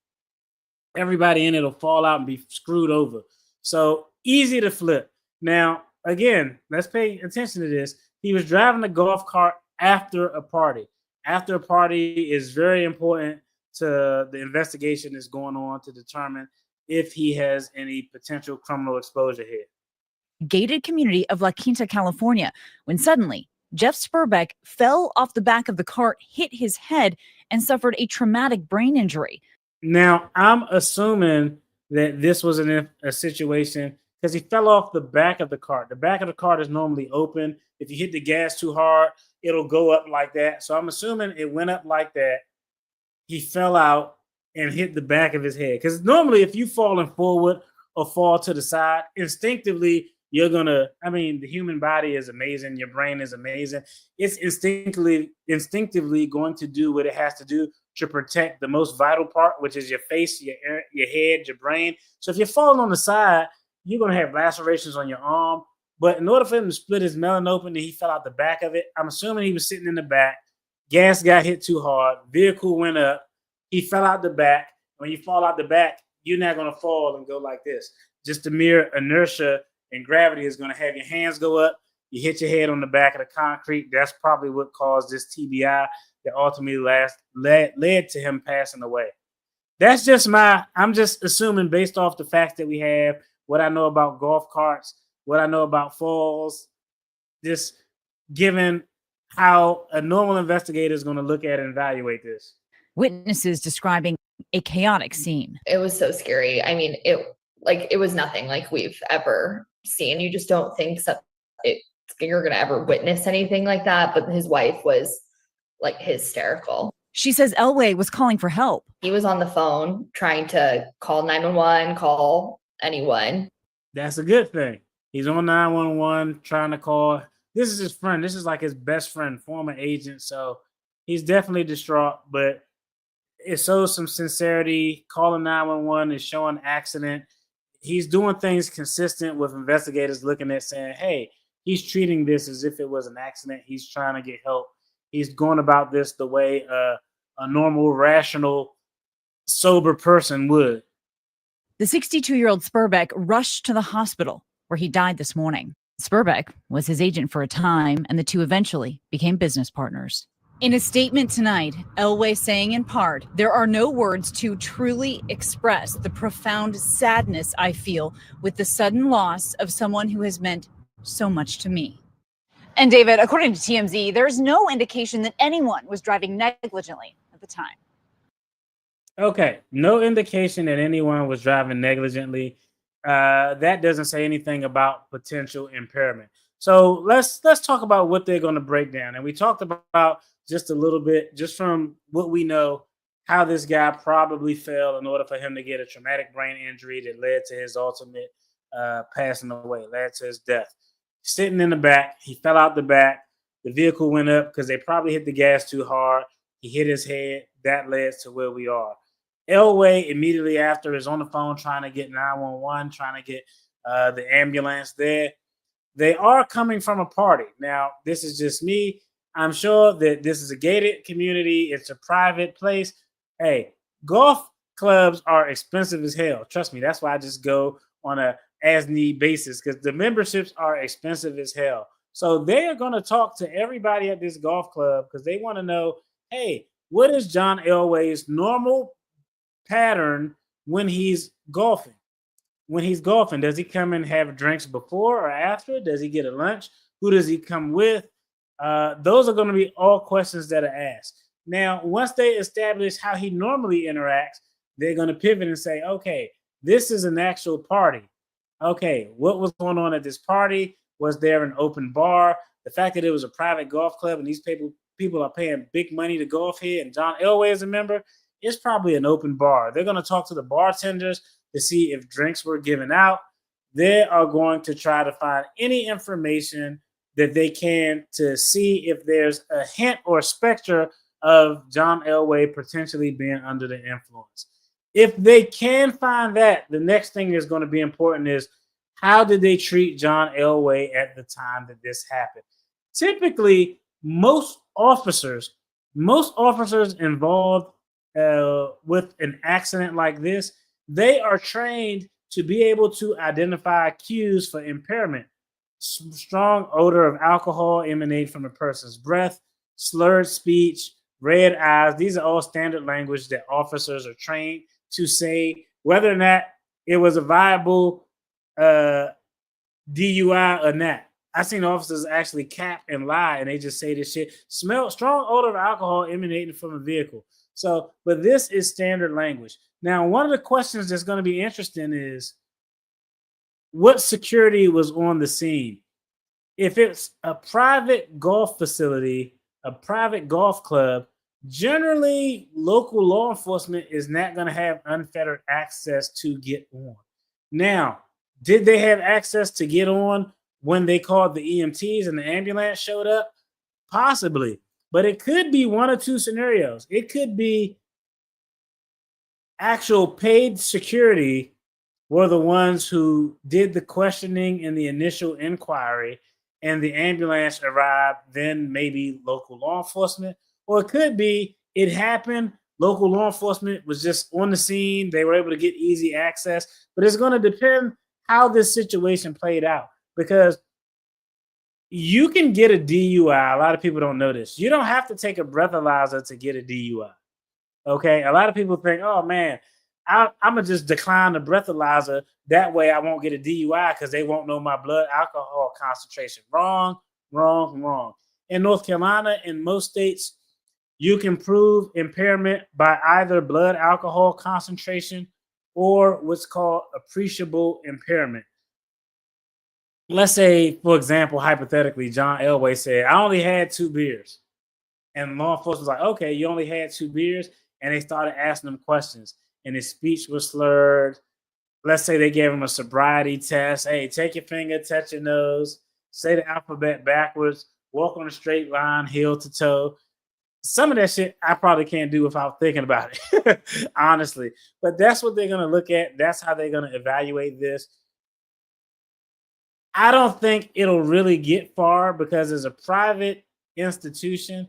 Everybody in it will fall out and be screwed over. So easy to flip. Now, again, let's pay attention to this. He was driving the golf cart after a party. After a party is very important to the investigation that's going on to determine if he has any potential criminal exposure here. gated community of La Quinta, California, when suddenly Jeff Spurbeck fell off the back of the cart, hit his head, and suffered a traumatic brain injury. Now, I'm assuming that this was a situation because he fell off the back of the cart. The back of the cart is normally open. If you hit the gas too hard, it'll go up like that. So I'm assuming it went up like that. He fell out and hit the back of his head. Because normally if you falling forward or fall to the side, instinctively, you're going to, the human body is amazing. Your brain is amazing. It's instinctively going to do what it has to do to protect the most vital part, which is your face, your head, your brain. So if you're falling on the side, you're going to have lacerations on your arm. But in order for him to split his melon open, and he fell out the back of it, I'm assuming he was sitting in the back. Gas got hit too hard. Vehicle went up. He fell out the back. When you fall out the back, you're not going to fall and go like this. Just the mere inertia and gravity is going to have your hands go up. You hit your head on the back of the concrete. That's probably what caused this TBI that ultimately led to him passing away. That's just I'm just assuming based off the facts that we have, what I know about golf carts, what I know about falls, just given how a normal investigator is going to look at and evaluate this. Witnesses describing a chaotic scene. It was so scary. It was nothing like we've ever seen. You just don't think you're going to ever witness anything like that. But his wife was like hysterical. She says Elway was calling for help. He was on the phone trying to call 911, call anyone. That's a good thing. He's on 911 trying to call. This is his friend. This is like his best friend, former agent. So he's definitely distraught, but it shows some sincerity. Calling 911 is showing accident. He's doing things consistent with investigators looking at saying, hey, he's treating this as if it was an accident. He's trying to get help. He's going about this the way a normal, rational, sober person would. The 62-year-old Spurbeck rushed to the hospital where he died this morning. Spurbeck was his agent for a time, and the two eventually became business partners. In a statement tonight, Elway saying in part, "There are no words to truly express the profound sadness I feel with the sudden loss of someone who has meant so much to me." And David, according to TMZ, there's no indication that anyone was driving negligently at the time. Okay, no indication that anyone was driving negligently. That doesn't say anything about potential impairment. So let's talk about what they're going to break down. And we talked about just a little bit, just from what we know, how this guy probably fell in order for him to get a traumatic brain injury that led to his ultimate passing away, led to his death. Sitting in the back, he fell out the back. The vehicle went up because they probably hit the gas too hard. He hit his head. That led to where we are. Elway immediately after is on the phone trying to get 911, trying to get the ambulance there. They are coming from a party. Now, this is just me. I'm sure that this is a gated community. It's a private place. Hey, golf clubs are expensive as hell. Trust me. That's why I just go on a as-need basis because the memberships are expensive as hell. So they are going to talk to everybody at this golf club because they want to know, hey, what is John Elway's normal pattern when he's golfing? When he's golfing, does he come and have drinks before or after? Does he get a lunch? Who does he come with? Those are going to be all questions that are asked. Now, once they establish how he normally interacts, they're going to pivot and say, okay, this is an actual party. Okay, what was going on at this party? Was there an open bar? The fact that it was a private golf club and these people are paying big money to golf here and John Elway is a member, it's probably an open bar. They're going to talk to the bartenders to see if drinks were given out. They are going to try to find any information that they can to see if there's a hint or specter of John Elway potentially being under the influence. If they can find that, the next thing that's going to be important is how did they treat John Elway at the time that this happened? Typically, most officers involved with an accident like this, they are trained to be able to identify cues for impairment. Strong odor of alcohol emanate from a person's breath, slurred speech, red eyes. These are all standard language that officers are trained to say whether or not it was a viable DUI or not. I've seen officers actually cap and lie and they just say this shit. Smell strong odor of alcohol emanating from a vehicle. So, but this is standard language. Now, one of the questions that's going to be interesting is what security was on the scene? If it's a private golf facility, a private golf club, generally local law enforcement is not going to have unfettered access to get on. Now, did they have access to get on when they called the EMTs and the ambulance showed up? Possibly. But it could be one or two scenarios. It could be actual paid security were the ones who did the questioning in the initial inquiry and the ambulance arrived, then maybe local law enforcement. Or it could be it happened, local law enforcement was just on the scene, they were able to get easy access. But it's going to depend how this situation played out because you can get a DUI. A lot of people don't know this. You don't have to take a breathalyzer to get a DUI. Okay. A lot of people think, oh man, I'm going to just decline the breathalyzer. That way I won't get a DUI because they won't know my blood alcohol concentration. Wrong. In North Carolina, in most states, you can prove impairment by either blood alcohol concentration or what's called appreciable impairment. Let's say, for example, hypothetically, John Elway said, I only had 2 beers. And law enforcement was like, okay, you only had 2 beers. And they started asking him questions. And his speech was slurred. Let's say they gave him a sobriety test. Hey, take your finger, touch your nose, say the alphabet backwards, walk on a straight line, heel to toe. Some of that shit I probably can't do without thinking about it, honestly. But that's what they're going to look at. That's how they're going to evaluate this. I don't think it'll really get far because as a private institution,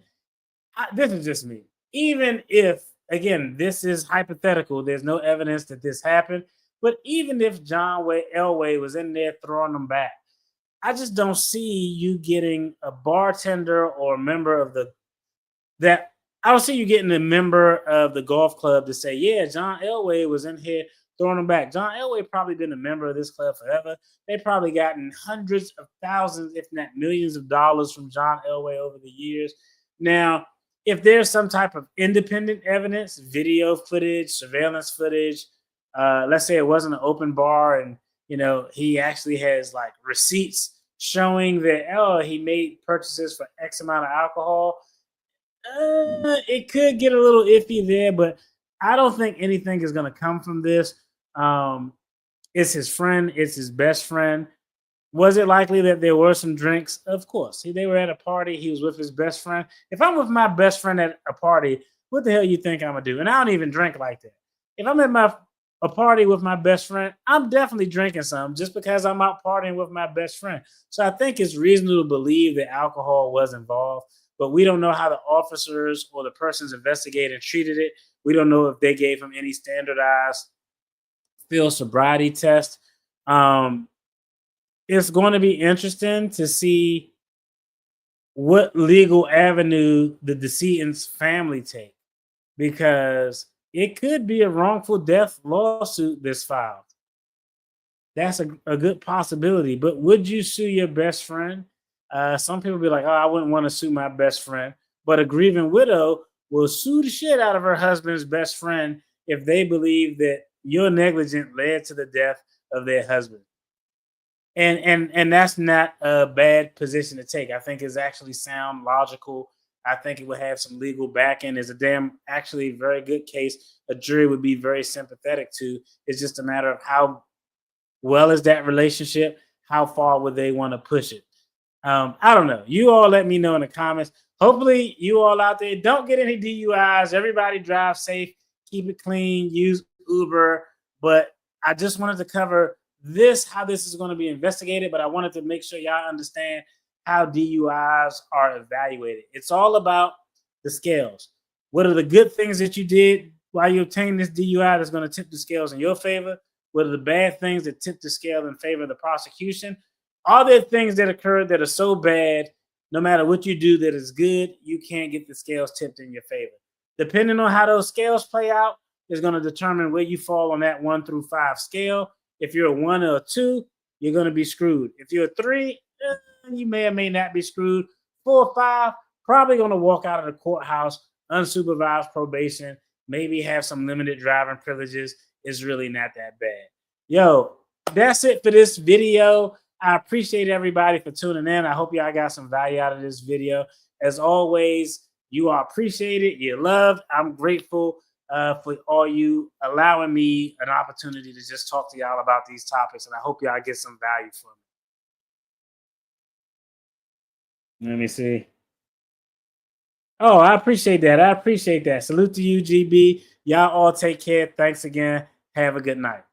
this is just me. Even if, again, this is hypothetical, there's no evidence that this happened. But even if John Elway was in there throwing them back, I just don't see you getting a bartender or a member of I don't see you getting a member of the golf club to say, yeah, John Elway was in here throwing them back. John Elway probably been a member of this club forever. They probably gotten hundreds of thousands, if not millions of dollars from John Elway over the years. Now, if there's some type of independent evidence, video footage, surveillance footage, let's say it wasn't an open bar and, he actually has like receipts showing that, he made purchases for X amount of alcohol. It could get a little iffy there, but I don't think anything is going to come from this. It's his friend. It's his best friend. Was it likely that there were some drinks? Of course. They were at a party. He was with his best friend. If I'm with my best friend at a party, what the hell you think I'm going to do? And I don't even drink like that. if I'm at a party with my best friend, I'm definitely drinking some just because I'm out partying with my best friend. So I think it's reasonable to believe that alcohol was involved, but we don't know how the officers or the persons investigating treated it. We don't know if they gave him any standardized field sobriety test. It's going to be interesting to see what legal avenue the decedent's family take, because it could be a wrongful death lawsuit that's filed. That's a good possibility. But would you sue your best friend? Some people be like, oh, I wouldn't want to sue my best friend. But a grieving widow will sue the shit out of her husband's best friend if they believe that your negligence led to the death of their husband. And that's not a bad position to take. I think it's actually sound, logical. I think it would have some legal backing. It's actually very good case a jury would be very sympathetic to. It's just a matter of how well is that relationship, how far would they want to push it. I don't know. You all let me know in the comments. Hopefully you all out there don't get any DUIs. Everybody drive safe, keep it clean, use Uber. But I just wanted to cover how this is going to be investigated, but I wanted to make sure y'all understand how DUIs are evaluated. It's all about the scales. What are the good things that you did while you obtained this DUI that's going to tip the scales in your favor? What are the bad things that tip the scale in favor of the prosecution? Are there things that occurred that are so bad, no matter what you do that is good, you can't get the scales tipped in your favor? Depending on how those scales play out is going to determine where you fall on that 1 through 5 scale. If you're a 1 or a 2, you're going to be screwed. If you're a 3, you may or may not be screwed. 4 or 5, probably going to walk out of the courthouse, unsupervised probation, maybe have some limited driving privileges. It's really not that bad. Yo, that's it for this video. I appreciate everybody for tuning in. I hope y'all got some value out of this video. As always, you are appreciated. You're loved. I'm grateful for all you allowing me an opportunity to just talk to y'all about these topics, and I hope y'all get some value from it. Let me see. Oh, I appreciate that. Salute to you, GB. Y'all all take care. Thanks again. Have a good night.